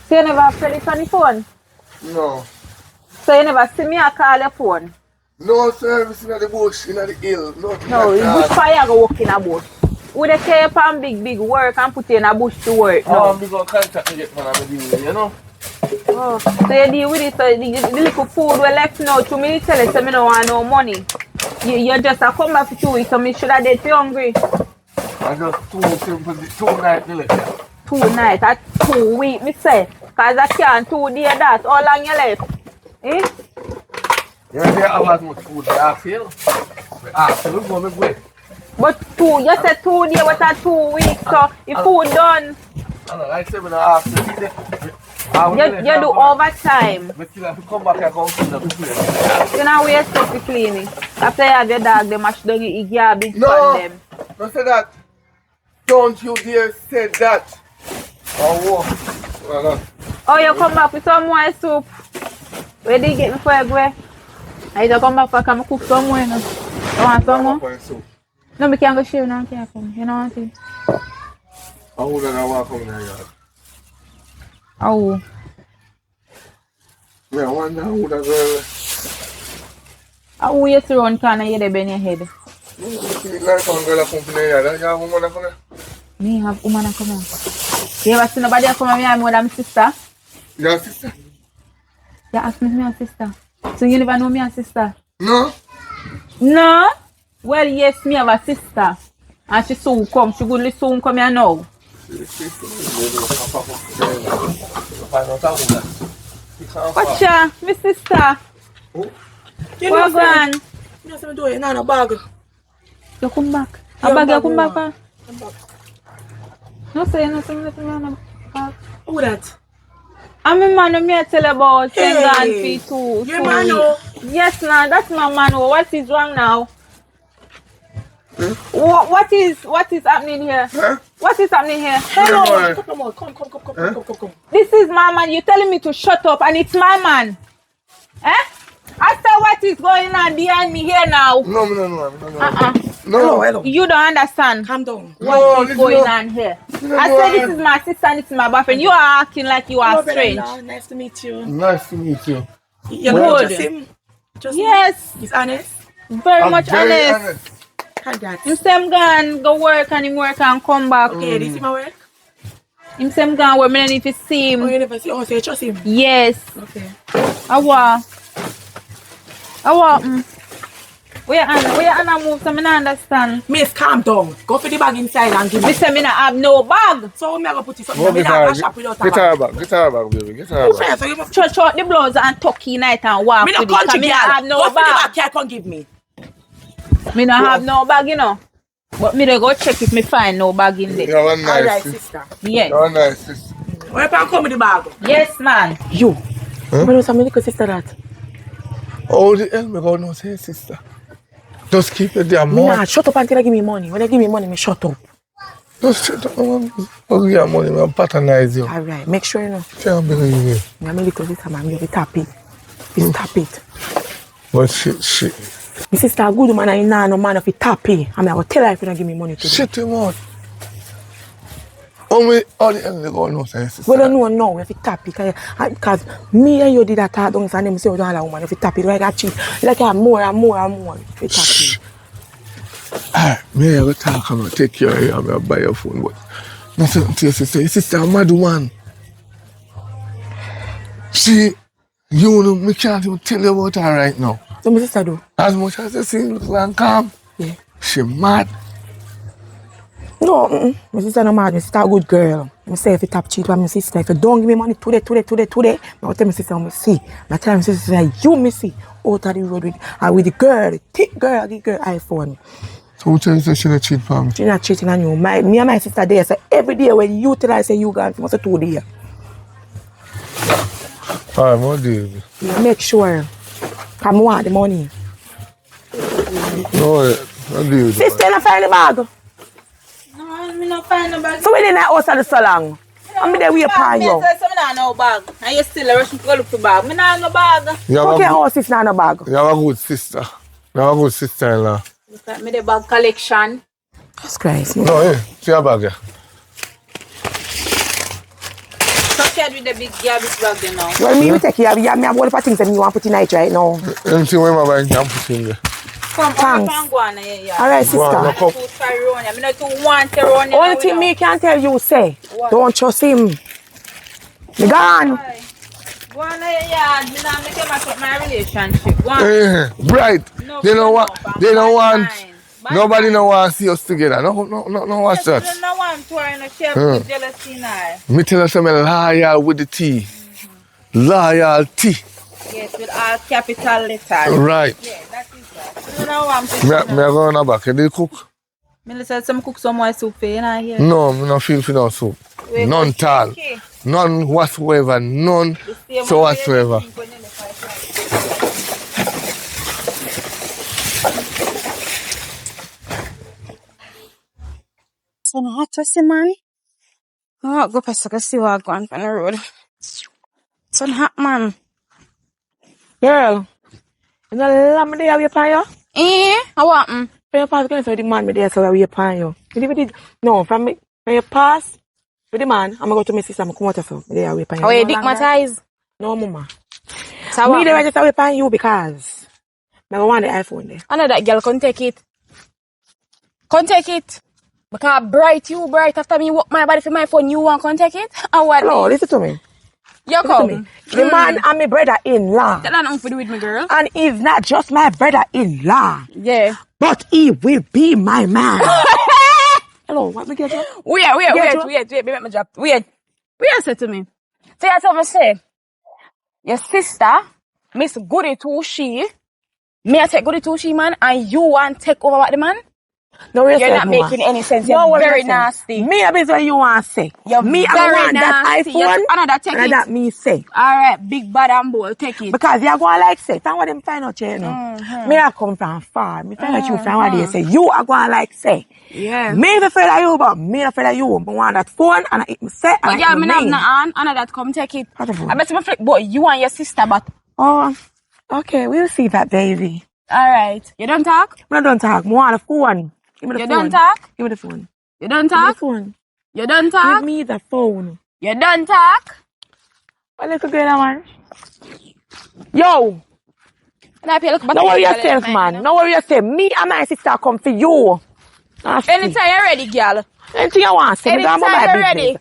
So you never have credit on the phone? No. So you never see me or call your phone? No service in the bush, in the hill. Nothing No, like the bush that. fire go work in a bush. Would they carry upon big work and put you in a bush to work? No. I'm going to contact me get man, I'm dealing with, you know? Oh, so you deal with it, so the little food we left now to me tell you so me don't want no money. You just a come back for 2 weeks, so me should have dead for hungry. I just 2 simple, 2 nights to live. 2 nights, at 2 weeks, me say. Cause I can't 2 days that. How long you left? Eh? You know, they have as much food they ask you. They ask you, go make way. But you said 2 days, what are 2 weeks, so if food done. I don't like 7.5. You do overtime. But still have to come back and come clean up the place. You know where you supposed to clean it. After you have your dog, they mash down your garbage No, from them. don't say that. Don't you dare say that. Oh, whoa. Oh, you come back with some more soup. Where did you get me for you go? I just come back for come cook some more. You want some more? No, we can't go share now. Can't come. You know what I'm saying? I wouldn't want to come in the yard. Oh. Yeah, I wonder who that girl. How you to run can you there in your head? You see like one girl come in the yard. You have a woman come there? Me have woman that come on. You ever see nobody come on me and more than my sister? Your sister? You ask me my sister. So you never know me a sister? No. No? Well, yes, me have a sister. And she soon come. She goodly soon come here now. Watch ya, my sister. You Where know, say, gone? you know, say me do it, no bag. You come back. Yeah, A bag you bag come me back want. for? No say nothing left me on a bag. Who that? I'm a man me I tell about saying gone Hey, for two your man, weeks. oh. Yes, now that's my man. What is wrong now? What is happening here? What is happening here? Hello. Come. This is my man. You're telling me to shut up, and it's my man. Eh? After what is going on behind me here now? No. Hello. You don't understand Calm down. what is going on here. I said this is my sister and this is my boyfriend. You are acting like you are Hello, strange. brother-in-law. Nice to meet you. Nice to meet you. You Good. know, just him. Yes, He's honest. very I'm much very honest. Congrats. Him say him gone go work and him work and come back. Okay, this is my work. Him say him gone work. Me don't need to see Oh, him. you never see. Oh, so you trust him? Yes. Okay. Awa. Where Anna move so me not understand. Miss, calm down. Go for the bag inside and give Me me. say me not have no bag. So me go put it something. Go Me get not her, go shop without a get bag. her back, baby. Get her back. So you must. Church out the blouse and tucky night and walk Me no with it. 'Cause country me girl. not have no Go for the bag. bag. Here, come give me. Me not have no bag, you know. But me dey go check if me find no bag in there. You're a All nice right, sister. sister. Yes. You're a nice sister. Where can come with the bag? Yes, man. You. Huh? Me know some little sister that. Oh, the hell me go no say sister. Just keep it there, Me man. nah shut up until they give me money. When they give me money, me shut up. Just shut up, man. I'll give you money, man. Patronize you. All right, make sure you know. Can't believe it. Me and my little sister, man, you be tap it. You tap it. But shit. My sister a good woman and you know no man if you tap it. I mean, I will tell her if you don't give me money today. Shit him out. Oh, me, all the hell they go no say sister. We don't know now if you tap it. Because me and you did that talk down and them say, oh, don't allow woman if you tap it. Like I cheat. Like I have more and more if you tap it. Me I go talk and take care of you and I'll buy your phone. But nothing to your sister. Your sister a mad woman. She, you know, me can't even tell you about her right now. So my sister do? As much as you see look and calm, Yeah. she mad. No, my sister no mad. My sister a good girl. I say if you tap cheat with my sister, if you don't give me money today, I will tell my sister me see. I tell my sister, you me see out of the road with the girl, the thick girl, the girl iPhone. So who tell you say she not cheat for me? She not cheating on you. Me and my sister there, so every day when you tell her say you gone, she must say 2 days. Alright, what do you do? You make sure. Cause I want the money. No, what do you do? Sister, you not find the bag. No, me not find no bag. So we in that house of so long. I'm there with upon you. Me say me not no bag. And you still rush me to go look for bag. Me not have no bag. You have, Okay, a, house is not no bag. you have a good sister. You have a good sister-in-law. Look at me the bag collection. Jesus Christ. No, hey, see your bag here. So scared with the big garbage bag there now. Well, me will take you. Me have a lot of things that me want to put in it right now. Anything where my bag can put in there. Come Thanks. on, go on here. All right, Go on, sister. look up. Too sorry, Ronya. Me not too want to run. Only thing me can tell you say, What? don't trust him. Me gone. Go on here, yeah. Me not make him mess up my relationship. Go on. Right. No, They don't no, want. no, They don't want. bad Nobody mind. don't want to see us together. No, watch that. Yes, no one to her in a share with jealousy now. Me tell you something loyal with the T. Loyalty. Yes, with all capital letters. Right. Yeah, that is that. You know what I'm saying? Me go on the back. You did cook? Me say some cook some more soup for you now here. No, me no feel for no soup. We None go tall. okay. None whatsoever. None The same so way whatsoever. you drink when you look like So hot to see, man. Oh, go past the see what going on the road. So hot, man. Girl, you know let me there with upon you? How happened? From your past, going to the man me there so we upon you. You never did. No, from your past with the man, I'm going to go to my sister, I'm come out of you. Me there with upon you. Oh, you No longer. digmatize? No, mama. So Me there what? just away upon you because I want the iPhone there. I know that girl can take it. Can take it. Because bright after me walk my body for my phone, you want to take it? Or what? No, listen to me. You Listen to come. me. The man and my brother-in-law. Tell her nothing to do with me, girl. And he's not just my brother-in-law, Yeah. but he will be my man. Hello, what we get you? Wait, baby, let me drop. Wait, say to me. So you tell me, say, Your sister, Miss Goody to she. Me I take Goody to she, man, and you want to take over what the man? No, You're not making any sense. You're very nasty. Me a business what you want to say. You're me I very want nasty. that iPhone. Another take and it. that me say. Alright, big bad and bold, take it. Because you're going like say, find what them find out here, you know. Me I come from far. Me find out you from what they say. You are going like say. Yeah. Me if afraid of you, but me not afraid of you. But want that phone and I say But and yeah, I me have nothing. Another come take it. What the phone? I bet you flip, but you and your sister, but. Oh, okay, we'll see that, baby. Alright. You don't talk? I don't talk. I want the phone. Give me the You phone. don't talk? Give me the phone. You don't Give me the talk? phone. You don't talk? Give me the phone. You don't talk? What little girl, man? Yo! No worry yourself, man. No worry yourself. Me and my sister come for you. Anytime you're ready, girl. Anything you want, say. Anytime you're ready.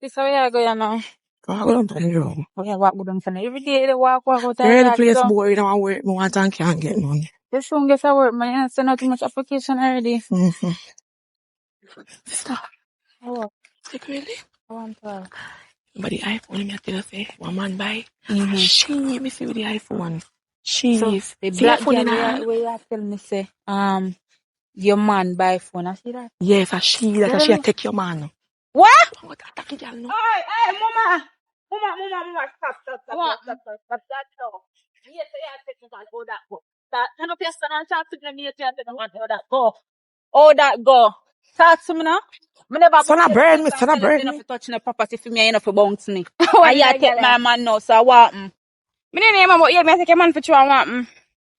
This is where I go, you know. Go down to the road. We walk go down for every day. They walk out. The place boring. I want to work. I want and can't get none. You soon get to work, man. You send out too much application already. Mm-hmm. Sister. Oh, Like really? I want to. But the iPhone, me tell you say, one man buy. She, me see with the iPhone. She So, is. the See black your phone girl in her where hand? you are telling me say, your man buy phone. I see that. Yes, a she. That's a she take your man. What? Oh, that girl, no. Hey, mama. Mama, stop. Stop that now. Yes, take me back. Hold that go. Turn up your son and talk to me. You tell me that go. Oh, that go. Talk to me now. Me never Son of bread, me, son of bread. Enough to touch the property for me, enough to bounce me. What And you take my man now, so I want him. Me didn't name about yeah, me take your man for you. I want him.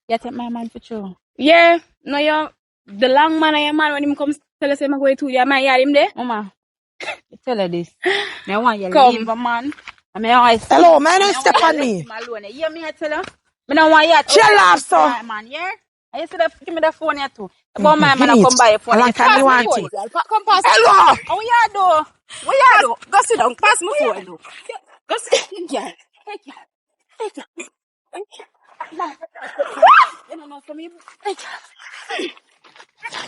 You take my man for true. Yeah, no, you the long man of your man when him comes tell us him go to your man yard him there. Mama, you tell her this. I want you Come. leave a man. I mean, I Hello, man, don't step on me. You hear me, I tell her? I don't want you to Chill off, so. my man, yeah? I used to give me the phone here too. About my man, I come buy a phone. I like Pass you me want phone. it. Come pass. Hello. Oh, what you do? What you do? Go sit down. Pass me phone. Go sit down. You don't know for me.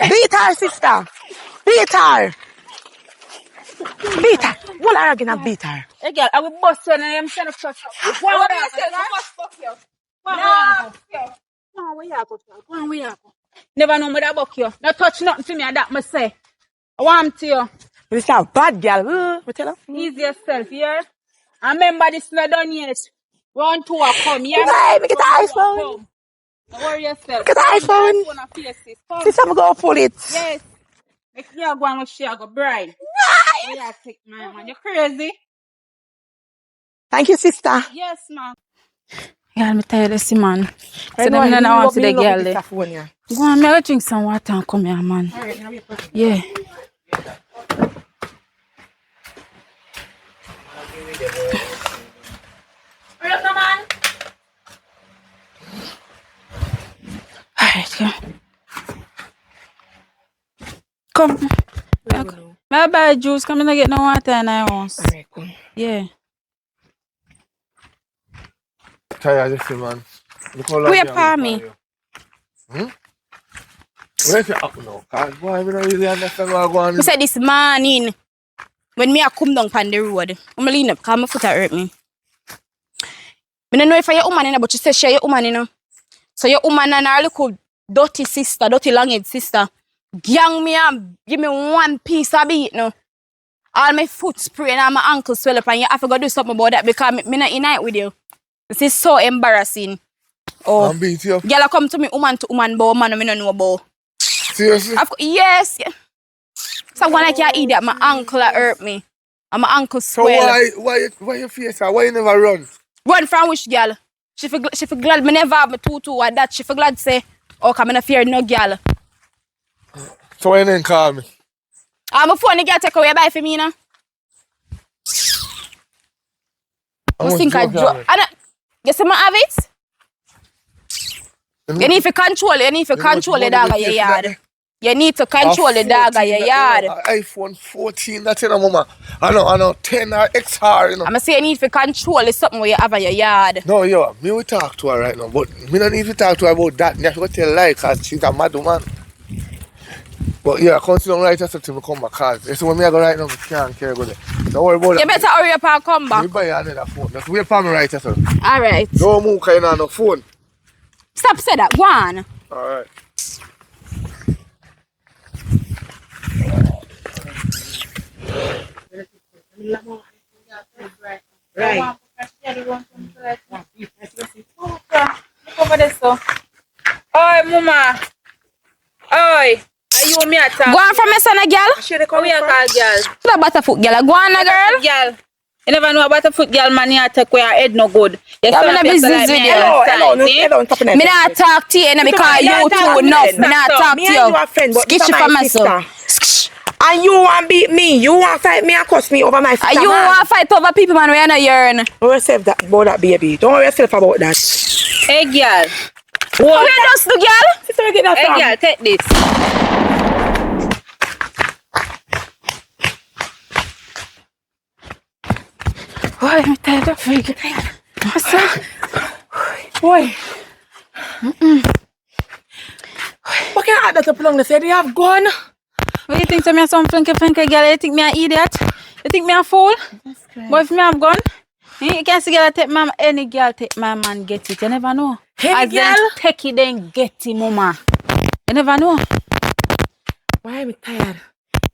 Beat her, sister. Beat her. Beat her. What are you gonna beat her? Hey, girl, I will bust you and I'm trying to touch you. Go on, where you go? Never know me that buck you. No touch nothing to me, and that must say. I want to you. This is a bad girl. What tell her? Ease yourself, yeah? And remember this not done yet. Round two are come, yeah? Hey, make it the Round two are iPhone. come. Don't worry yourself. Get the iPhone. iPhone and faces. Come. Sister, I'm going to pull it. Yes. Make you go and look she go bride. Oh, yeah, take my man. You crazy? Thank you, sister. Yes, man. Yeah, let me tell you this, man. So I them know, not want to the you love girl. this There. phone, yeah. Go on, me go drink some water and come here, man. Yeah. Alright, yeah. Come. May I buy juice? Come in and get no water in our house. Alright, come. Yeah. Tired of you, man. Look how long Where me have pa been me? for you. Where's your up now? Cause boy, I don't really understand what going on. You said this morning when me I come down on the road, I'm lean up because my foot hurt me. I don't know if you're woman, but you say she your woman, you know. So your woman and her little dirty sister, dirty long-head sister, gang me and give me one piece of beat, no. All my foot spray and my ankle swell up and you have to go do something about that because me not unite with you. This is so embarrassing. Oh, I'm beat you. girl come to me woman to woman, but woman I don't know about. Seriously? Yes. So when I can't eat that, my ankle hurt me. And my ankle So swell. why your face? Why you never run? Run from which girl? She for glad me never have my tutu or that. She for glad say, oh, come in fear no girl. So why you didn't call me? My phone the girl take away buy for me now. How I much think I joke you have? you see my have it? You need to control it. You need to control the dog of your yard. You need to control the dog of your yard. iPhone 14, that's it, mama. I know 10 or XR, you know. I'm say you need to control it something where you have in your yard. No, yo, me will talk to her right now, but me don't need to talk to her about that. Me have to tell her because she's a mad woman. But yeah, continue right after till me come back. Cause it's when me I go right now, me can't carry go there. Don't worry about You that. better hurry up and come Me back. buy you another phone. Just wait for me right after. Alright. Don't move cause you don't have no phone. Stop say that. Go on. Alright. Right. Over there, so. Oi, mama. Oi. Are you me attack? Go on from my son, girl. Share the Come here, from. call girl. The butterfoot girl. Go on, girl. Girl. You never know about a foot girl man you attack where your head no good. You Yeah, me no business with you. Hello, stop Me not talk to you, because you too enough. Me not talk to Me and you you. are friends, but Skitchy this for is my myself. sister. And you want beat me. You want fight me and cuss me over my sister. You want fight over people, man, we are not yearn. Don't worry yourself about that, baby. Don't worry yourself about that. Hey girl. What you just do, girl? Sister, where you get that Hey from? girl, take this. Why am I tired of freaking? What's that? Boy. What can I add that up along the side? You have gone. What you think to me some funky girl? You think me an idiot? You think me a fool? But if me have gone, you can't see girl take my any girl take my man get it. You never know. Any girl? Take it then get it, mama. You never know. Why am I tired?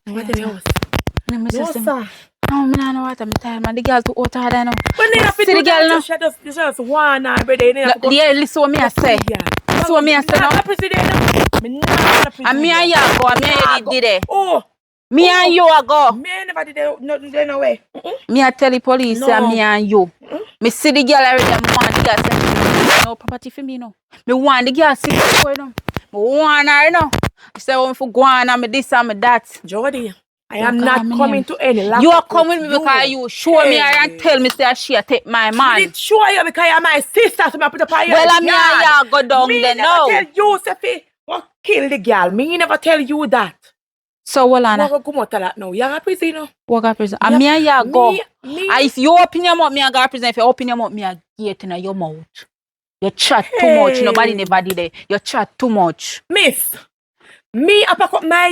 What in the house? Let me No, just sir. no, me nah know what I'm tired, man. The girl too hot hard, I know. When they have to See do the girl that, you just one every day. They have to go. Yeah, listen what me I say. Listen what me I say now. And me and you go, and me and you did it. Oh. Me and you a go. Me never did it. No way. Me a tell the police No. and me and you. Me see the girl already, me want the girl say, no property for me, no. Me want the girl sit for them. Me want her, no. I say, oh, for go on, and me this and me that. Jody, I Don't am call not me coming name. to any lack You are of coming with me because you show me her and tell me say she a take my I man. did show you because you're my sister, so I put up on your Well, me and you go down Me there never now. tell you, Sophie, what kill the girl. Me never tell you that. So, hold on. What go come out of that now? You're a prisoner. What got prison? And me and you go. Me. And if your opinion about me, I got prison. If your opinion about me, I get in your mouth. You chat too much. Nobody never did it. You chat too much. Miss, me I pack up my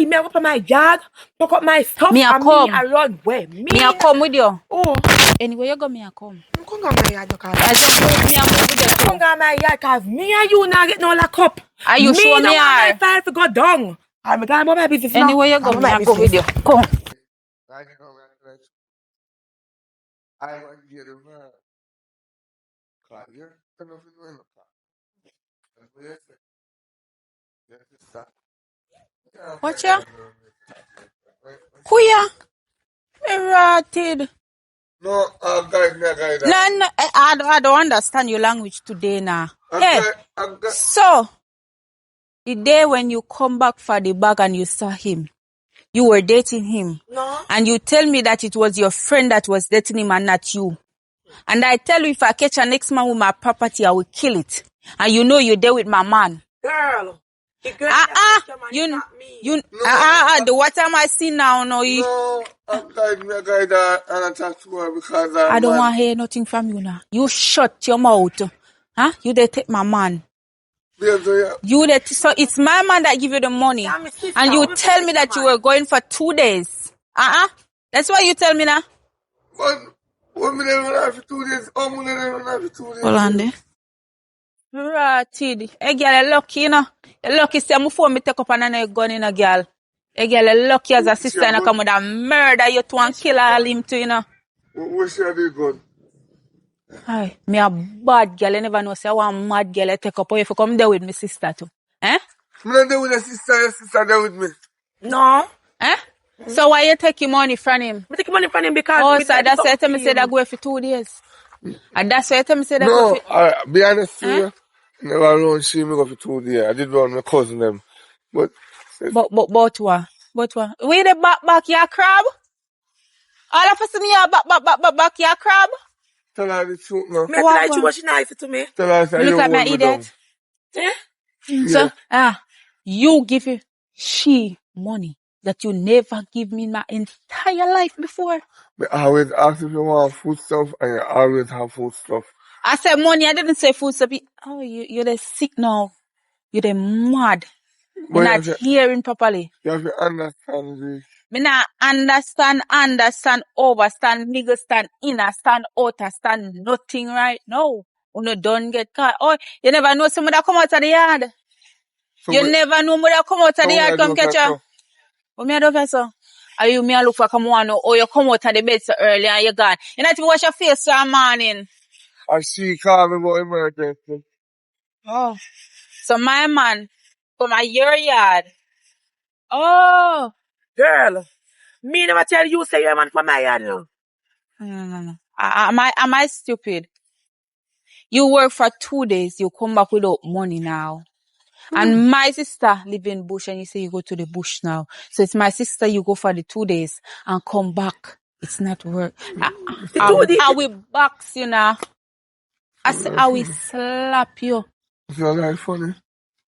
yard, pack up my stuff, Me a and come. me I run where? Me I come with you. Oh, Anyway, you go, me I come. come on my yard, because I just move me and move with you. come on my yard, because me and you not get no lock up. Are you sure me don't want are? my file to go down. I'm going to my business now. Anyway, you go, me I go with you. Come. I want to get a man. Cause you're enough in the That's what you say. Yes, it's that. What ya? Who ya? Rotted. No, guide me, guide that. No, I don't understand your language today now. Hey, I'm so, the day when you come back for the bag and you saw him, you were dating him. No. And you tell me that it was your friend that was dating him and not you. And I tell you, if I catch an next man with my property, I will kill it. And you know you're there with my man. Girl. The girl what am I seeing now? No, guide me, guide that, and I talk to her because I don't want to hear nothing from you now. You shut your mouth. Huh? You there take my man. So it's my man that give you the money. And you tell me that you were going for 2 days. That's what you tell me now. But when we never have for 2 days, we never have for 2 days. Hold on there. Ratted. Hey girl, you're lucky, you know. You're lucky, say my phone me take up another gun in a girl. Hey girl, you're lucky as a sister and I come with a murder you to and kill all him too, you know. What should I do gun? Hi, me a bad girl, you never know, say I want mad girl I take up, or if you come there with my sister too. Eh? I'm not there with your sister there with me. No. Eh? So why you take your money from him? I take money from him because... Oh, so that's why you tell me say that go for 2 days. And that's why you tell me say that go for... No, be honest with you. Never run see me go for 2 days. I did run my cousin them. But what? Where the back your crab? All of a sudden you back your crab? tell her the truth now. Me tell her you was nice to me. Tell her say You you look like hold my me down. idiot. So, you give she money that you never give me in my entire life before. But I always ask if you want food stuff and you always have food stuff. I said money, I didn't say food stuff. Oh, you're the sick now. You're the mad. Me But not hearing properly. you have to understand this. Me not understand, overstand, nigga stand inner, stand outer, stand nothing right now. Uno don't get caught. Oh, you never know somebody come out of the yard. So You we- never know somebody come out of so the we yard, are come doing catch that, you. so. What me a do for so? Are you me a look for come on or you come out of the bed so early and you gone? You not even wash your face for a morning. I see call me about emergency. Oh. So my man from your yard. Oh. Girl, me never tell you say your man for my yard, no. No. Am I stupid? You work for 2 days, you come back without money now. And my sister live in bush and you say you go to the bush now. So it's my sister, you go for the 2 days and come back. It's not work. I will box you now. I say I will slap you. Is your life funny?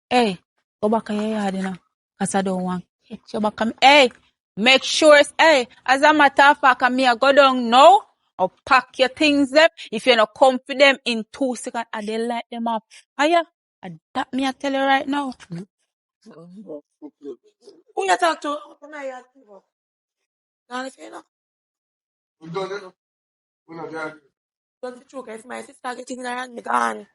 Hey, go back to your yard, you know. Cause I don't want to catch you back. Hey, make sure, hey, as a matter of fact, me I go down now. I'll pack your things them. If you not come for them in 2 seconds, I they light them up. Aya, that me I tell you right now. Who you talk to? For my yard. Now, if you know, We done it. We're not there. don't be true, if my sister getting in her hand, me gone.